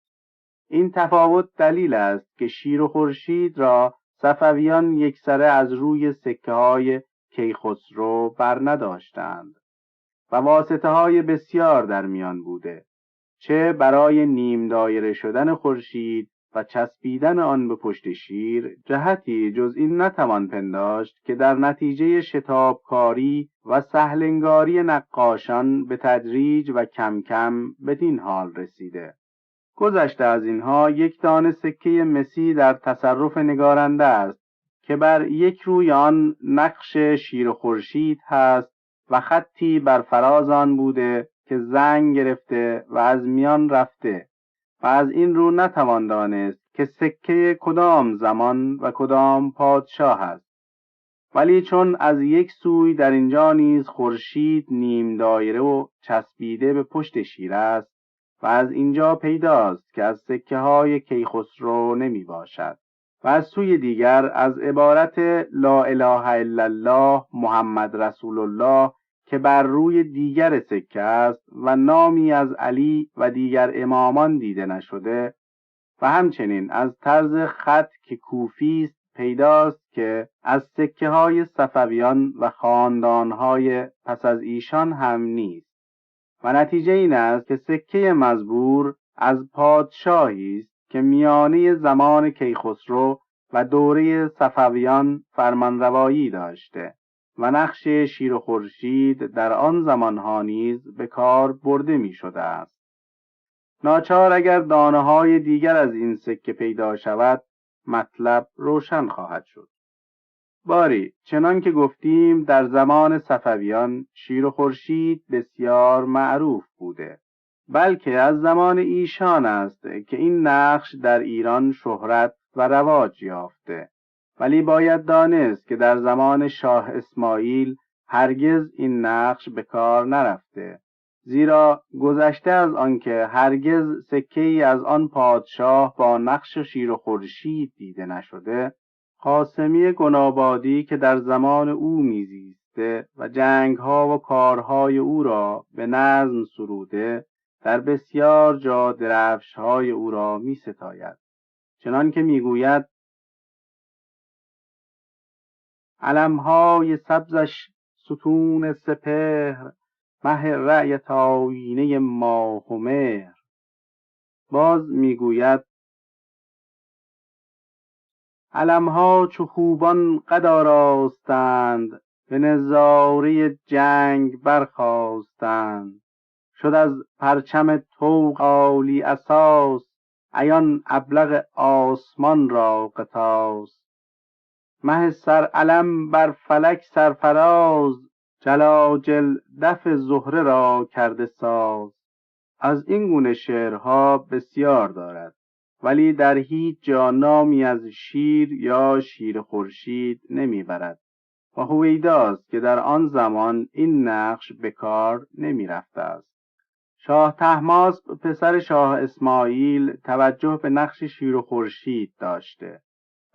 این تفاوت دلیل است که شیر و خورشید را صفویان یکسره از روی سکه های کیخسرو بر نداشتند و واسطه های بسیار در میان بوده، چه برای نیم دایره شدن خورشید و چسبیدن آن به پشت شیر جهتی جز این نتوان پنداشت که در نتیجه شتابکاری و سهلنگاری نقاشان به تدریج و کم کم بدین حال رسیده. گذشته از اینها یک دانه سکه مسی در تصرف نگارنده است که بر یک روی آن نقش شیر و خورشید هست و خطی بر فراز آن بوده که زنگ گرفته و از میان رفته و از این رو نتوان دانست که سکه کدام زمان و کدام پادشاه است. ولی چون از یک سوی در اینجا نیز خورشید نیم دایره و چسبیده به پشت شیر است و از اینجا پیداست که از سکه های کیخسرو نمی باشد، و از سوی دیگر از عبارت لا اله الا الله محمد رسول الله که بر روی دیگر سکه است و نامی از علی و دیگر امامان دیده نشده، و همچنین از طرز خط که کوفی است پیداست که از سکه های صفویان و خاندان های پس از ایشان هم نیست، و نتیجه این است که سکه مزبور از پادشاهی است که میانه زمان کیخسرو و دوره صفویان فرمانروایی داشته و نقش شیر و خورشید در آن زمانها نیز به کار برده می شده است. ناچار اگر دانه های دیگر از این سکه پیدا شود مطلب روشن خواهد شد. باری چنان که گفتیم در زمان صفویان شیر و خورشید بسیار معروف بوده، بلکه از زمان ایشان است که این نقش در ایران شهرت و رواج یافته. ولی باید دانست که در زمان شاه اسماعیل هرگز این نقش به کار نرفته، زیرا گذشته از آنکه هرگز سکه‌ای از آن پادشاه با نقش شیر و خورشید دیده نشده، قاسمی گنابادی که در زمان او میزیسته و جنگها و کارهای او را به نظم سروده، در بسیار جا درفشهای او را می ستاید. چنان که می گوید علمهای سبزش ستون سپهر، مه رأیت آیینه ماه و مهر. باز می گوید علمها چو خوبان قد آراستند، به نظاره جنگ برخاستند. شد از پرچم طوق عالی اساس، عیان ابلق آسمان را قطاس. مه سر علم بر فلک سرفراز، جلاجل دف زهره را کرده ساز. از این گونه شعرها بسیار دارد، ولی در هیچ جا نامی از شیر یا شیر خورشید نمیبرد و هویداست که در آن زمان این نقش به کار نمی رفته است. شاه طهماسب پسر شاه اسماعیل توجه به نقش شیر و خورشید داشته،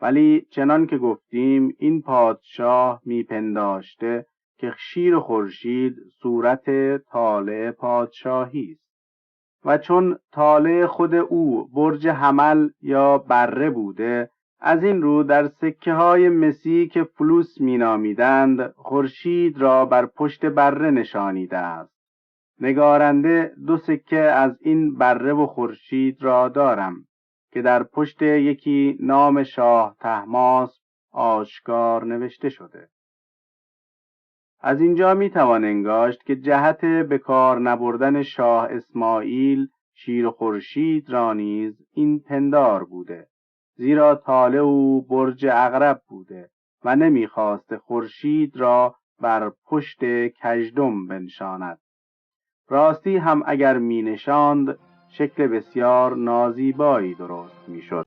ولی چنان که گفتیم این پادشاه میپنداشته که شیر و خورشید صورت طالع پادشاهی است و چون طالع خود او برج حمل یا بره بوده، از این رو در سکه های مسی که فلوس مینامیدند خورشید را بر پشت بره نشانیده است. نگارنده 2 سکه از این بره و خورشید را دارم که در پشت یکی نام شاه طهماسب آشکار نوشته شده. از اینجا میتوان انگاشت که جهت به کار نبردن شاه اسماعیل شیر و خورشید را نیز این پندار بوده، زیرا طالع او برج عقرب بوده و نمیخواست خورشید را بر پشت کژدم بنشاند. راستی هم اگر می نشاند شکل بسیار نازیبایی درست می شد.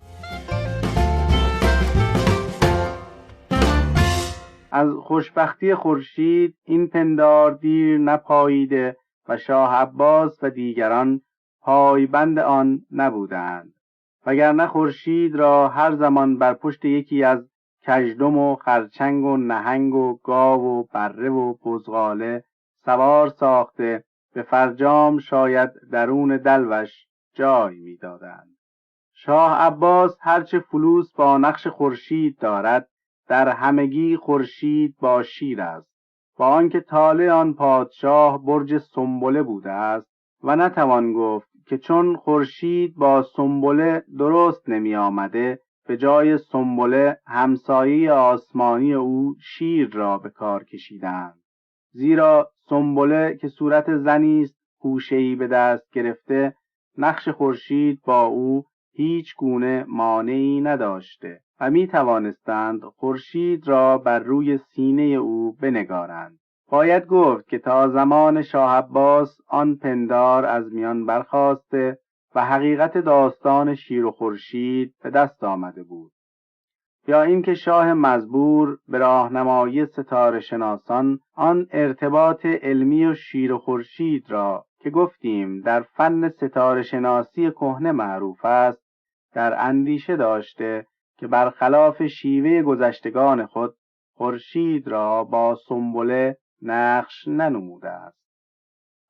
از خوشبختی خورشید این پندار دیر نپاییده و شاه عباس و دیگران پایبند آن نبودند، وگرنه خورشید را هر زمان بر پشت یکی از کژدم و خرچنگ و نهنگ و گاو و بره و بزغاله سوار ساخته به فرجام شاید درون دلوش جای می‌دادند. شاه عباس هرچه فلوس با نقش خورشید دارد، در همگی خورشید با شیر است، با آنکه طالع آن پادشاه برج سنبله بوده است و نتوان گفت که چون خورشید با سنبله درست نمی آمده، به جای سنبله همسایه آسمانی او شیر را به کار کشیدند. زیرا سنبله که صورت زنی است خوشه‌ای به دست گرفته، نقش خورشید با او هیچ گونه مانعی نداشته و می توانستند خورشید را بر روی سینه او بنگارند. باید گفت که تا زمان شاه عباس آن پندار از میان برخاسته و حقیقت داستان شیر و خورشید به دست آمده بود. یا اینکه شاه مزبور به راهنمایی ستاره شناسان آن ارتباط علمی و شیر و خورشید را که گفتیم در فن ستاره شناسی کهنه معروف است، در اندیشه داشته که برخلاف شیوه گذشتگان خود خورشید را با سنبله نقش ننموده است.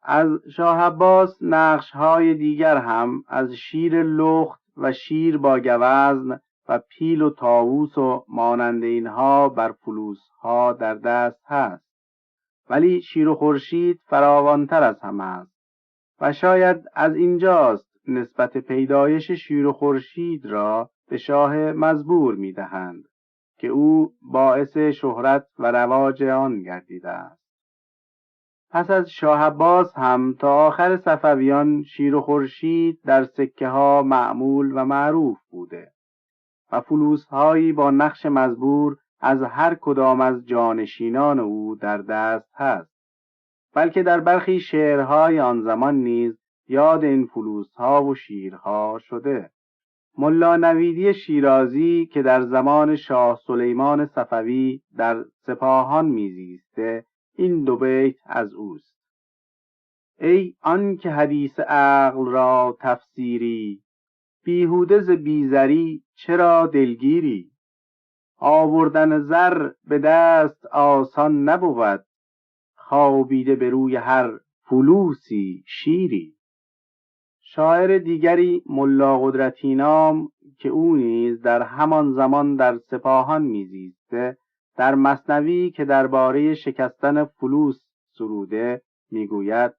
از شاه عباس نقش‌های دیگر هم از شیر لخت و شیر با گوزن و پیل و طاووس و مانند اینها بر فلوس‌ها در دست هست، ولی شیر و خورشید فراوان‌تر از همه است و شاید از اینجاست نسبت پیدایش شیر و خورشید را به شاه مزبور می‌دهند که او باعث شهرت و رواج آن گردیده است. پس از شاه عباس هم تا آخر صفویان شیر و خورشید در سکه ها معمول و معروف بوده و فلوس هایی با نقش مزبور از هر کدام از جانشینان او در دست هست، بلکه در برخی شعرهای آن زمان نیز یاد این فلوس‌ها و شیرها شده. ملا نویدی شیرازی که در زمان شاه سلیمان صفوی در سپاهان میزیسته این دو بیت از اوست: ای آن که حدیث عقل را تفسیری، بیهوده ز بیزری چرا دلگیری؟ آوردن زر به دست آسان نبود، خوابیده به روی هر فلوسی شیری. شاعر دیگری ملا قدرتی نام که او نیز در همان زمان در سپاهان میزیسته، در مثنوی که درباره شکستن فلوس سروده میگوید: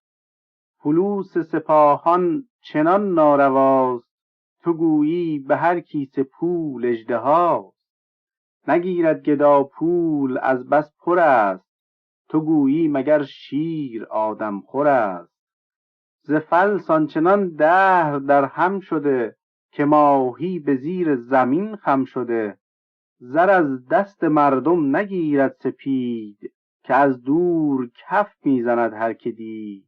فلوس سپاهان چنان نارواست، تو گویی به هر کیسه پول اژدهاست. نگیرد گدا پول از بس پر است، تو گویی مگر شیر آدم خور است. ز فلس آنچنان دهر در هم شده، که ماهی به زیر زمین خم شده. زر از دست مردم نگیرد سپید، که از دور کف میزند هر که دید.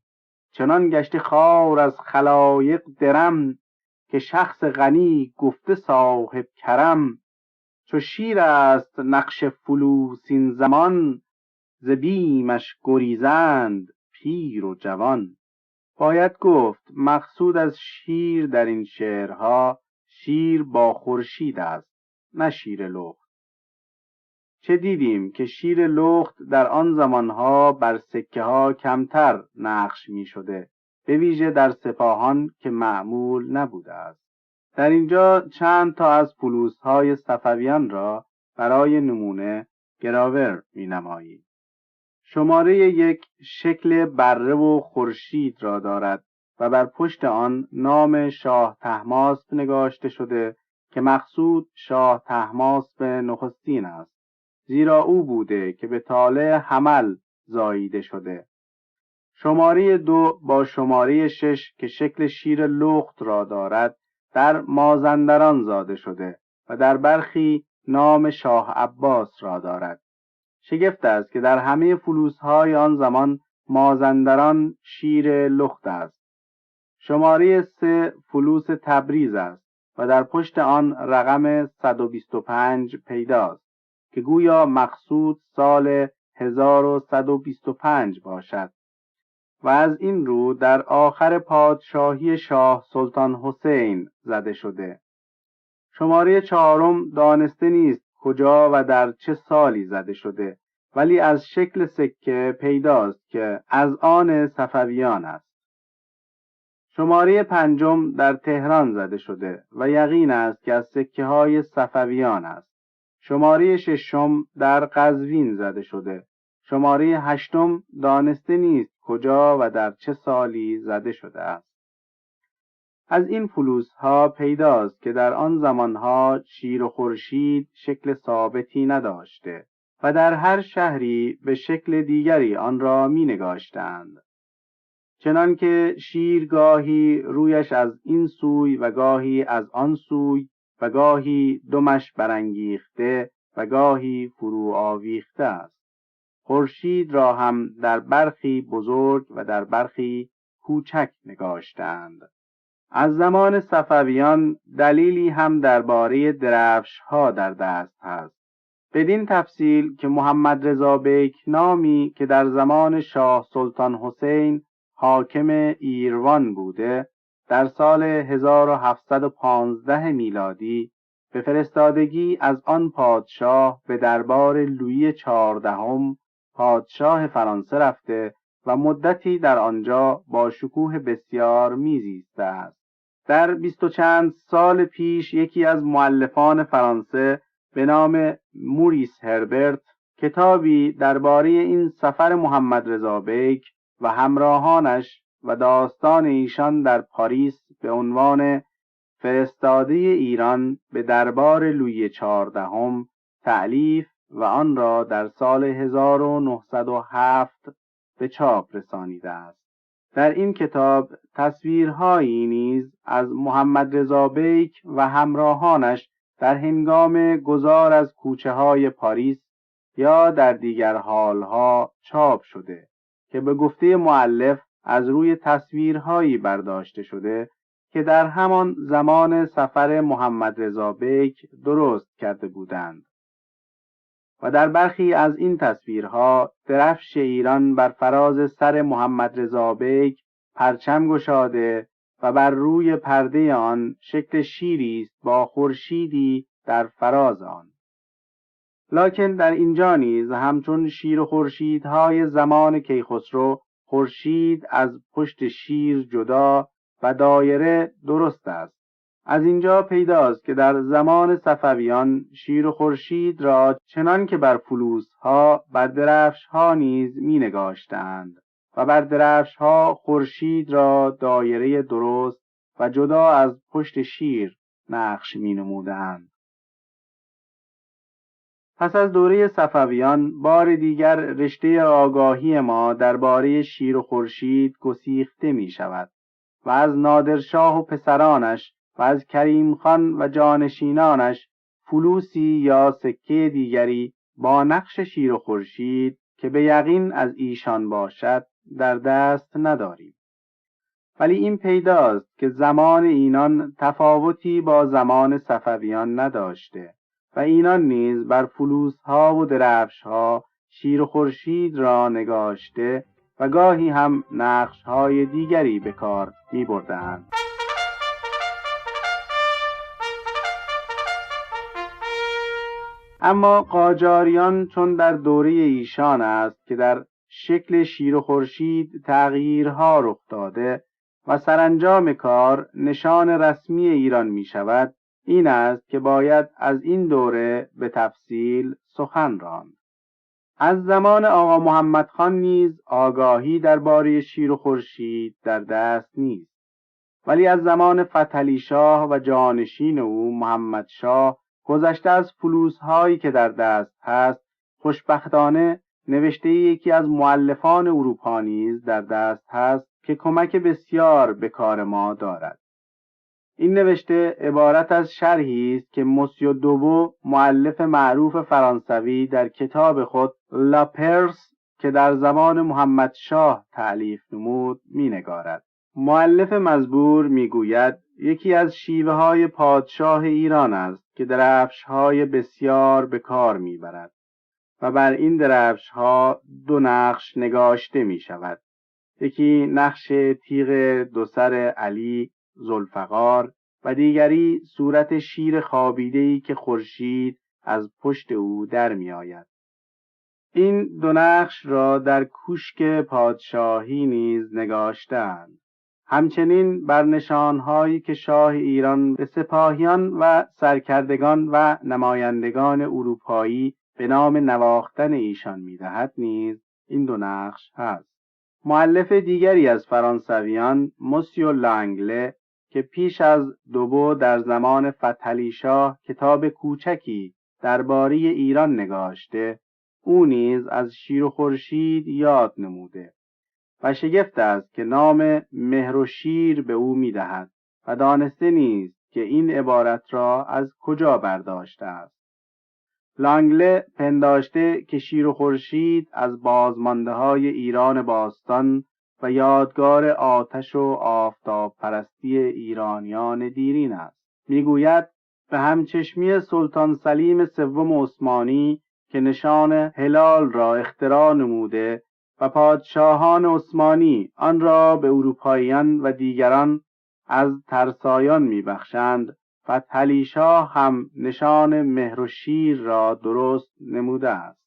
چنان گشته خوار از خلایق درم، که شخص غنی گفته صاحب کرم. چو شیر است نقش فلوس این زمان، ز بیمش گریزند پیر و جوان. باید گفت مقصود از شیر در این شعرها شیر با خورشید است، نه شیر لخت. چه دیدیم که شیر لخت در آن زمانها بر سکه ها کمتر نقش می شده، به ویژه در سپاهان که معمول نبوده است. در اینجا چند تا از فلوس های صفویان را برای نمونه گراور می نماییم. شماره 1 شکل بره و خورشید را دارد و بر پشت آن نام شاه طهماسپ نگاشته شده که مقصود شاه طهماسپ نخستین است، زیرا او بوده که به طالع حمل زاییده شده. شماره 2 با شماره 6 که شکل شیر لخت را دارد در مازندران زاده شده و در برخی نام شاه عباس را دارد. شگفت است که در همه فلوس‌های آن زمان مازندران شیر لخت است. شماره 3 فلوس تبریز است و در پشت آن رقم 125 پیداست که گویا مقصود سال 1125 باشد و از این رو در آخر پادشاهی شاه سلطان حسین زده شده. شماره 4 دانسته نیست کجا و در چه سالی زده شده، ولی از شکل سکه پیداست که از آن صفویان است. شماره 5 در تهران زده شده و یقین است که از سکه های صفویان است. شماره 6 در قزوین زده شده. شماره 8 دانسته نیست کجا و در چه سالی زده شده است. از این فلوس ها پیداست که در آن زمانها شیر و خورشید شکل ثابتی نداشته و در هر شهری به شکل دیگری آن را می نگاشتند. چنان که شیر گاهی رویش از این سوی و گاهی از آن سوی و گاهی دمش برانگیخته و گاهی فرو آویخته است. خورشید را هم در برخی بزرگ و در برخی کوچک نگاشتند. از زمان صفویان دلیلی هم درباره درفش ها در دست هست. بدین تفصیل که محمد رضا بیک نامی که در زمان شاه سلطان حسین حاکم ایروان بوده، در سال 1715 میلادی به فرستادگی از آن پادشاه به دربار لویی 14 پادشاه فرانسه رفته و مدتی در آنجا با شکوه بسیار میزیسته است. در 20 و چند سال پیش یکی از مؤلفان فرانسه به نام موریس هربرت کتابی درباره این سفر محمد رضا بیک و همراهانش و داستان ایشان در پاریس به عنوان فرستاده ایران به دربار لویی 14 تألیف و آن را در سال 1907 به چاپ رسانیده است. در این کتاب تصویرهایی نیز از محمد رضا بیک و همراهانش در هنگام گذار از کوچه های پاریس یا در دیگر حالها چاپ شده که به گفته مؤلف از روی تصویرهایی برداشته شده که در همان زمان سفر محمد رضا بیک درست کرده بودند. و در برخی از این تصویرها درفش ایران بر فراز سر محمد رضا بیک پرچم گشاده و بر روی پرده آن شکل شیری است با خورشیدی در فراز آن. لکن در اینجا نیز همچون شیر و خورشیدهای زمان کیخسرو، خورشید از پشت شیر جدا و دایره درست است. از اینجا پیداست که در زمان صفویان شیر و خورشید را چنان که بر فلوس‌ها بر درفش‌ها نیز می‌نگاشتند و بر درفش‌ها خورشید را دایره درست و جدا از پشت شیر نقش می‌نمودند. پس از دوره صفویان بار دیگر رشته آگاهی ما درباره شیر و خورشید گسیخته می‌شود و از نادرشاه و پسرانش و از کریم خان و جانشینانش فلوسی یا سکه دیگری با نقش شیر و خورشید که به یقین از ایشان باشد در دست نداریم. ولی این پیداست که زمان اینان تفاوتی با زمان صفویان نداشته و اینان نیز بر فلوس‌ها و درفش‌ها شیر و خورشید را نگاشته و گاهی هم نقش‌های دیگری به کار می‌بردند. اما قاجاریان چون در دوره ایشان است که در شکل شیر و خورشید تغییرها رخ داده و سرانجام کار نشان رسمی ایران می شود، این است که باید از این دوره به تفصیل سخن راند. از زمان آقا محمد خان نیز آگاهی درباره شیر و خورشید در دست نیست، ولی از زمان فتحعلی شاه و جانشین او محمد شاه گذشته از فلوس‌هایی که در دست هست، خوشبختانه نوشته یکی از مؤلفان اروپا نیز در دست هست که کمک بسیار به کار ما دارد. این نوشته عبارت از شرحی است که مسیو دوبو مؤلف معروف فرانسوی در کتاب خود لا پرس که در زمان محمد شاه تألیف نمود مینگارد. مؤلف مزبور میگوید یکی از شیوه های پادشاه ایران است که درفش‌های بسیار به کار میبرد و بر این درفش‌ها دو نقش نگاشته می شود. یکی نقش تیغ دو سر علی ذوالفقار و دیگری صورت شیر خوابیده‌ای که خورشید از پشت او در می آید. این دو نقش را در کوشک پادشاهی نیز نگاشتند. همچنین بر نشانهایی که شاه ایران به سپاهیان و سرکردگان و نمایندگان اروپایی به نام نواختن ایشان می‌دهد نیز این دو نقش هست. مؤلف دیگری از فرانسویان مسیو لانگله که پیش از دوبو در زمان فتحعلی شاه کتاب کوچکی درباره ایران نگاشته، او نیز از شیر و خورشید یاد نموده و شگفت است که نام مهر و شیر به او می‌دهد و دانسته نیست که این عبارت را از کجا برداشته است. لانگله پنداشته که شیر و خورشید از بازمانده‌های ایران باستان و یادگار آتش و آفتاب پرستی ایرانیان دیرین است. میگوید به همچشمی سلطان سلیم سوم عثمانی که نشان هلال را اختراع نموده و پادشاهان عثمانی آن را به اروپاییان و دیگران از ترسایان میبخشند، فتحعلی شاه هم نشان مهر و شیر را درست نموده است.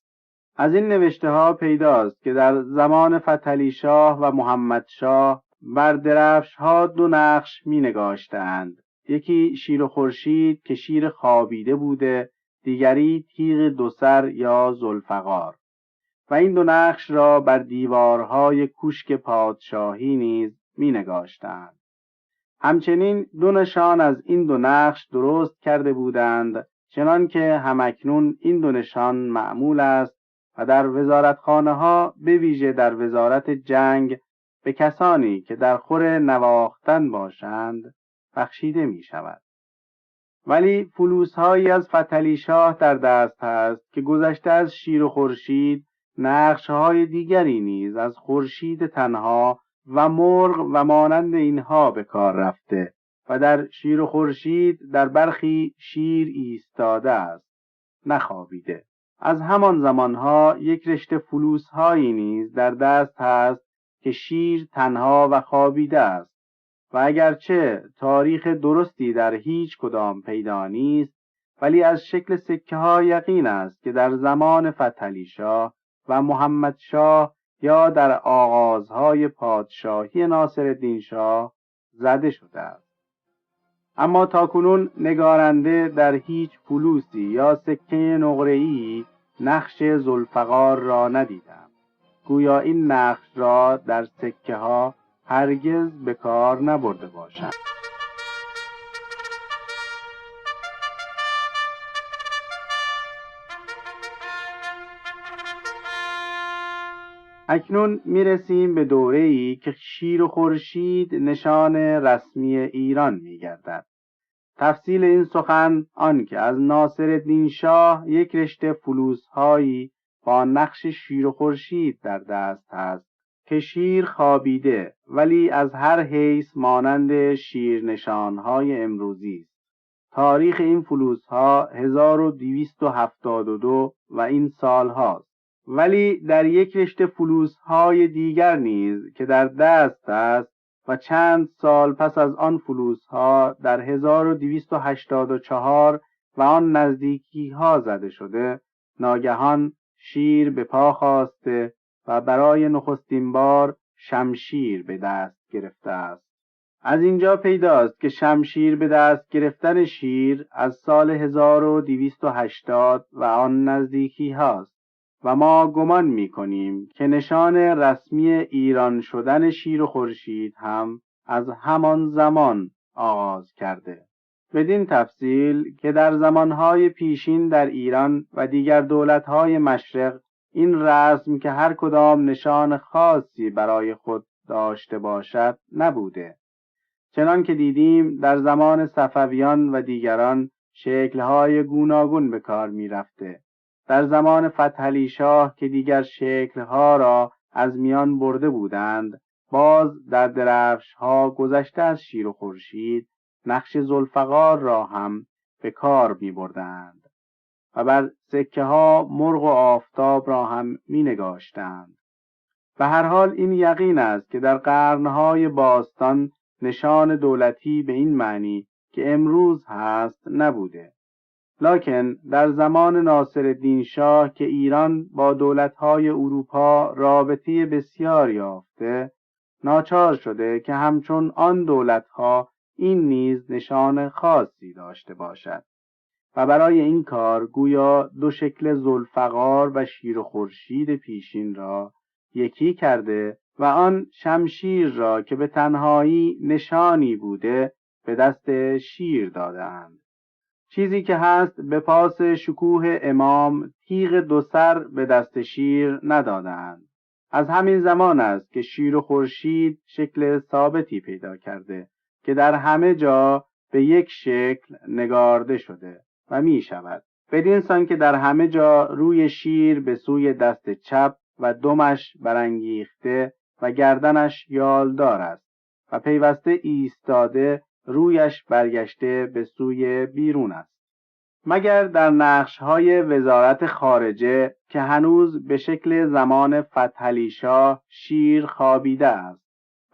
از این نوشته ها پیداست که در زمان فتحعلی شاه و محمد شاه بر درفش ها دو نقش می نگاشتند. یکی شیر و خورشید که شیر خوابیده بوده، دیگری تیغ دو سر یا ذوالفقار، و این دو نقش را بر دیوارهای کوشک پادشاهی نیز می نگاشتند. همچنین دو نشان از این دو نقش درست کرده بودند، چنان که همکنون این دو نشان معمول است و در وزارتخانه ها به ویژه در وزارت جنگ به کسانی که در خور نواختن باشند بخشیده می شود. ولی فلوس‌هایی از فتحعلی شاه در دست هست که گذشته از شیر و خورشید نقش‌های دیگری نیز از خورشید تنها و مرغ و مانند اینها به کار رفته و در شیر و خورشید در برخی شیر ایستاده است، نخوابیده. از همان زمانها یک رشته فلوس‌هایی نیز در دست هست که شیر تنها و خوابیده است و اگرچه تاریخ درستی در هیچ کدام پیدا نیست، ولی از شکل سکه ها یقین است که در زمان فتحعلی شاه و محمد شاه یا در آغازهای پادشاهی ناصرالدین شاه زده شده است. اما تاکنون نگارنده در هیچ فلوسی یا سکه نقره‌ای نقش ذوالفقار را ندیدم. گویا این نقش را در سکه ها هرگز به کار نبرده باشند. اکنون میرسیم به دوره‌ای که شیر و خورشید نشان رسمی ایران میگردد. تفصیل این سخن آن که از ناصرالدین شاه یک رشته فلوس‌هایی با نقش شیر و خورشید در دست است که شیر خوابیده ولی از هر حیث مانند شیر نشانهای امروزی است. تاریخ این فلوس‌ها 1272 و این سال هاست. ولی در یک رشته فلوس‌های دیگر نیز که در دست است و چند سال پس از آن فلوس‌ها در 1284 و آن نزدیکی‌ها زده شده، ناگهان شیر به پا خاسته و برای نخستین بار شمشیر به دست گرفته است. از اینجا پیداست که شمشیر به دست گرفتن شیر از سال 1280 و آن نزدیکی هاست و ما گمان می کنیم که نشان رسمی ایران شدن شیر و خورشید هم از همان زمان آغاز کرده. بدین تفصیل که در زمانهای پیشین در ایران و دیگر دولتهای مشرق این رسم که هر کدام نشان خاصی برای خود داشته باشد نبوده. چنان که دیدیم در زمان صفویان و دیگران شکل‌های گوناگون به کار می‌رفته. در زمان فتحعلی شاه که دیگر شکل‌ها را از میان برده بودند، باز در درفش‌ها گذشته از شیر و خورشید نقش ذوالفقار را هم به کار می‌بردند و بر سکه‌ها مرغ و آفتاب را هم می‌نگاشتند. به هر حال این یقین است که در قرن‌های باستان نشان دولتی به این معنی که امروز هست نبوده. لکن در زمان ناصرالدین شاه که ایران با دولت‌های اروپا رابطه بسیار یافته، ناچار شده که همچون آن دولت‌ها این نیز نشان خاصی داشته باشد و برای این کار گویا دو شکل ذوالفقار و شیر و خورشید پیشین را یکی کرده و آن شمشیر را که به تنهایی نشانی بوده به دست شیر دادند. چیزی که هست به پاس شکوه امام تیغ دو سر به دست شیر ندادند. از همین زمان است که شیر و خورشید شکل ثابتی پیدا کرده که در همه جا به یک شکل نگارده شده و می شود. بدین سان که در همه جا روی شیر به سوی دست چپ و دمش برانگیخته و گردنش یالدار است و پیوسته ایستاده رویش برگشته به سوی بیرون است. مگر در نقش‌های وزارت خارجه که هنوز به شکل زمان فتحعلی شاه شیر خوابیده است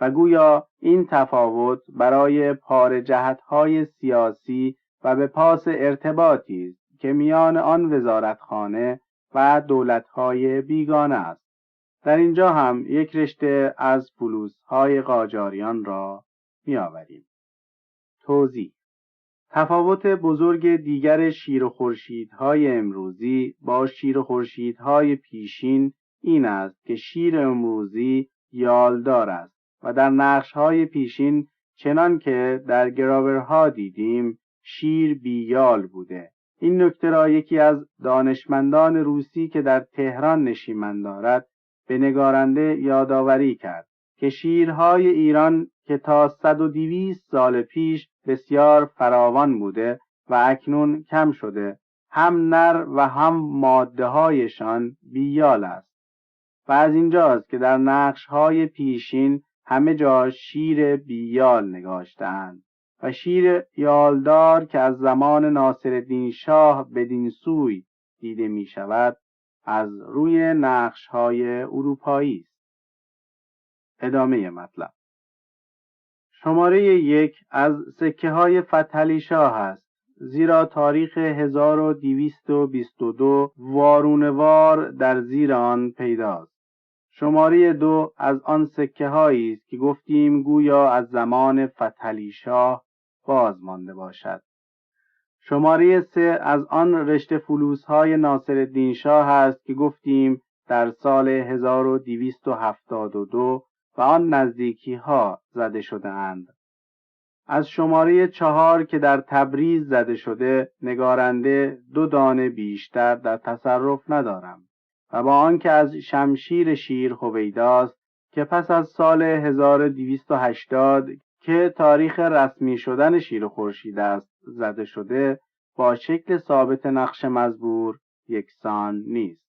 و گویا این تفاوت برای پاره جهت‌های سیاسی و به پاس ارتباطی است که میان آن وزارتخانه و دولت‌های بیگانه است. در اینجا هم یک رشته از فلوس‌های قاجاریان را می‌آوریم. توضیح: تفاوت بزرگ دیگر شیر و خورشیدهای امروزی با شیر و خورشیدهای پیشین این است که شیر امروزی یالدار است و در نقش‌های پیشین چنان که در گراورها دیدیم شیر بیال بوده. این نکته را یکی از دانشمندان روسی که در تهران نشیمن دارد به نگارنده یادآوری کرد که شیرهای ایران که تا 100 و 200 سال پیش بسیار فراوان بوده و اکنون کم شده، هم نر و هم ماده هایشان بیال است. و از اینجاست که در نقش های پیشین همه جا شیر بیال نگاشتند و شیر یالدار که از زمان ناصرالدین شاه بدین سوی دیده می شود از روی نقش های اروپایی است. ادامه مطلب. شماره 1 از سکه های فتحعلی شاه است، زیرا تاریخ 1222 وارونوار در زیر آن پیداست. شماره 2 از آن سکه هایی است که گفتیم گویا از زمان فتحعلی شاه باز مانده باشد. شماره 3 از آن رشته فلوس های ناصرالدین شاه است که گفتیم در سال 1272 و آن نزدیکی ها زده شده اند. از شماره 4 که در تبریز زده شده نگارنده 2 دانه بیشتر در تصرف ندارم و با آنکه از شمشیر شیر هویداست که پس از سال 1280 که تاریخ رسمی شدن شیر خورشید است زده شده، با شکل ثابت نقش مزبور یکسان نیست،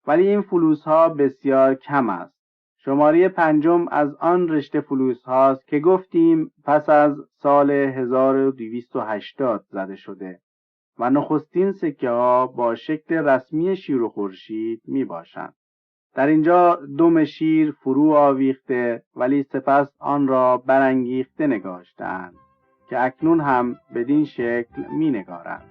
ولی این فلوس ها بسیار کم است. شماره 5 از آن رشته فلوس هاست که گفتیم پس از سال 1280 زده شده و نخستین سکه ها با شکل رسمی شیر و خورشید می باشند. در اینجا دم شیر فرو آویخته ولی سپس آن را برانگیخته نگاشتند که اکنون هم بدین شکل می نگارند.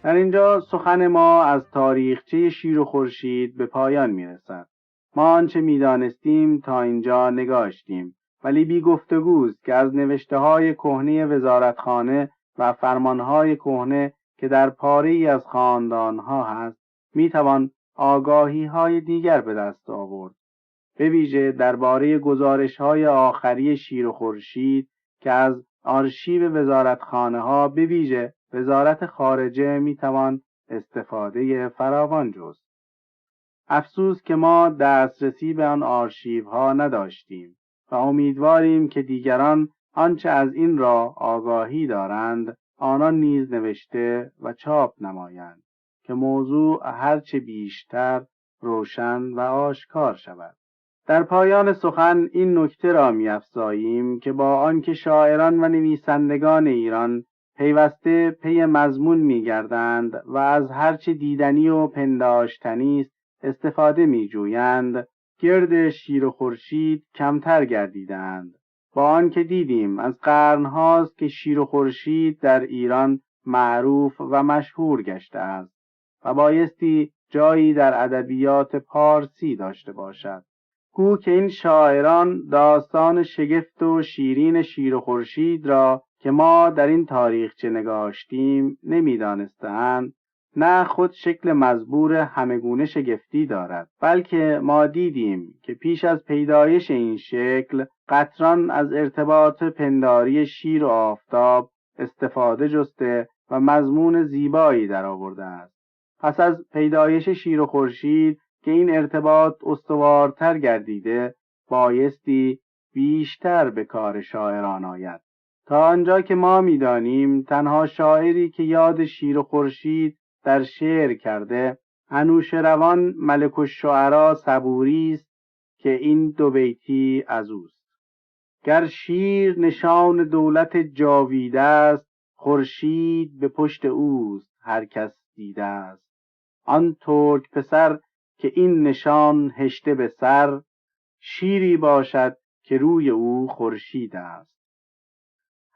در اینجا سخن ما از تاریخچه شیر و خورشید به پایان می رسد. ما آنچه می دانستیم تا اینجا نگاشتیم، ولی بی گفتگوست که از نوشته های کهنه وزارتخانه و فرمان های کهنه که در پاره ای از خاندان ها هست می توان آگاهی های دیگر به دست آورد، به ویژه درباره گزارش های آخری شیر و خورشید که از آرشیو وزارتخانه ها به ویژه وزارت خارجه می توان استفاده فراوان جست. افسوس که ما دسترسی به آن آرشیو ها نداشتیم و امیدواریم که دیگران آنچه از این را آگاهی دارند آنان نیز نوشته و چاپ نمایند که موضوع هرچه بیشتر روشن و آشکار شود. در پایان سخن این نکته را می‌افزاییم که با آنکه شاعران و نویسندگان ایران پیوسته پی مضمون می‌گردند و از هرچه دیدنی و پنداشتنی است استفاده می‌جویند، گرد شیر و خورشید کمتر گردیدند. با آنکه دیدیم از قرن‌هاست که شیر و خورشید در ایران معروف و مشهور گشته است و بایستی جایی در ادبیات پارسی داشته باشد. گو که این شاعران داستان شگفت و شیرین شیر و خورشید را که ما در این تاریخچه نگاشتیم نمی‌دانستند، نه خود شکل مزبور همگونه شگفتی دارد، بلکه ما دیدیم که پیش از پیدایش این شکل قطران از ارتباط پنداری شیر و آفتاب استفاده جسته و مضمون زیبایی در آورده است. پس از پیدایش شیر و خورشید که این ارتباط استوارتر گردیده، بایستی بیشتر به کار شاعران آید. تا آنجا که ما می‌دانیم تنها شاعری که یاد شیر و خورشید در شعر کرده انوشروان ملک الشعرا صبوری است که این 2 بیتی از اوست: گر شیر نشان دولت جاویده است، خورشید به پشت اوست هر کس دیده است. آن ترک پسر که این نشان هشته به سر، شیری باشد که روی او خورشید است.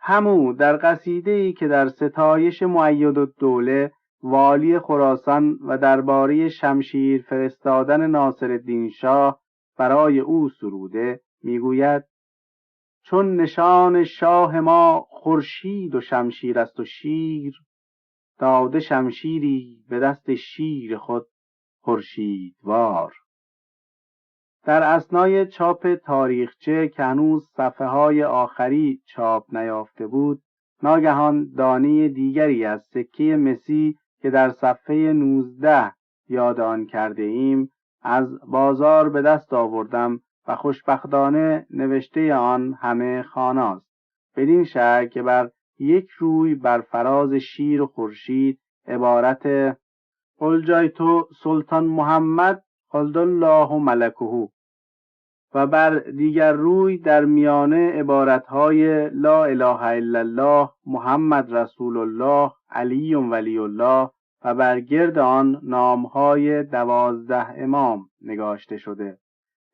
همو در قصیده‌ای که در ستایش مؤیدالدوله والی خراسان و درباره شمشیر فرستادن ناصرالدین شاه برای او سروده میگوید: چون نشان شاه ما خورشید و شمشیر است و شیر، داده شمشیری به دست شیر خود خورشیدوار. در اثنای چاپ تاریخچه که هنوز صفحه های آخری چاپ نیافته بود، ناگهان دانه دیگری از سکه مسی که در صفحه 19 یاد آن کرده ایم از بازار به دست آوردم و خوشبختانه نوشته آن همه خاناست، بدین شکل که بر یک روی بر فراز شیر و خورشید عبارت الجایتو سلطان محمد خلد الله ملکه و بر دیگر روی در میانه عبارتهای لا اله الا الله محمد رسول الله علی ولی الله و بر گرد آن نامهای 12 امام نگاشته شده.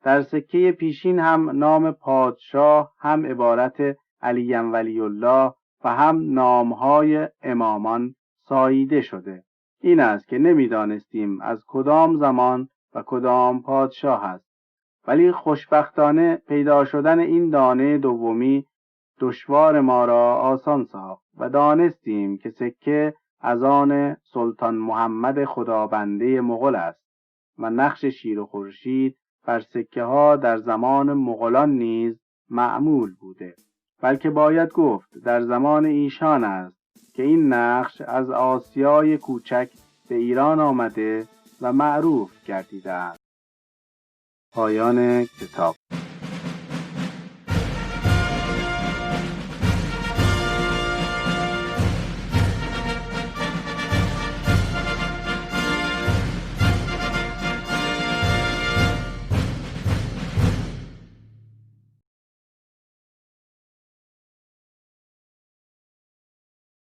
در سکه پیشین هم نام پادشاه، هم عبارت علی ولی الله و هم نامهای امامان ساییده شده. این است که نمیدانستیم از کدام زمان و کدام پادشاه است، ولی خوشبختانه پیدا شدن این دانه دومی دشوار ما را آسان ساخت و دانستیم که سکه از آن سلطان محمد خدابنده مغول است و نقش شیر و خورشید بر سکه ها در زمان مغولان نیز معمول بوده، بلکه باید گفت در زمان ایشان است که این نقش از آسیای کوچک به ایران آمده و معروف گردیده است. پایان کتاب.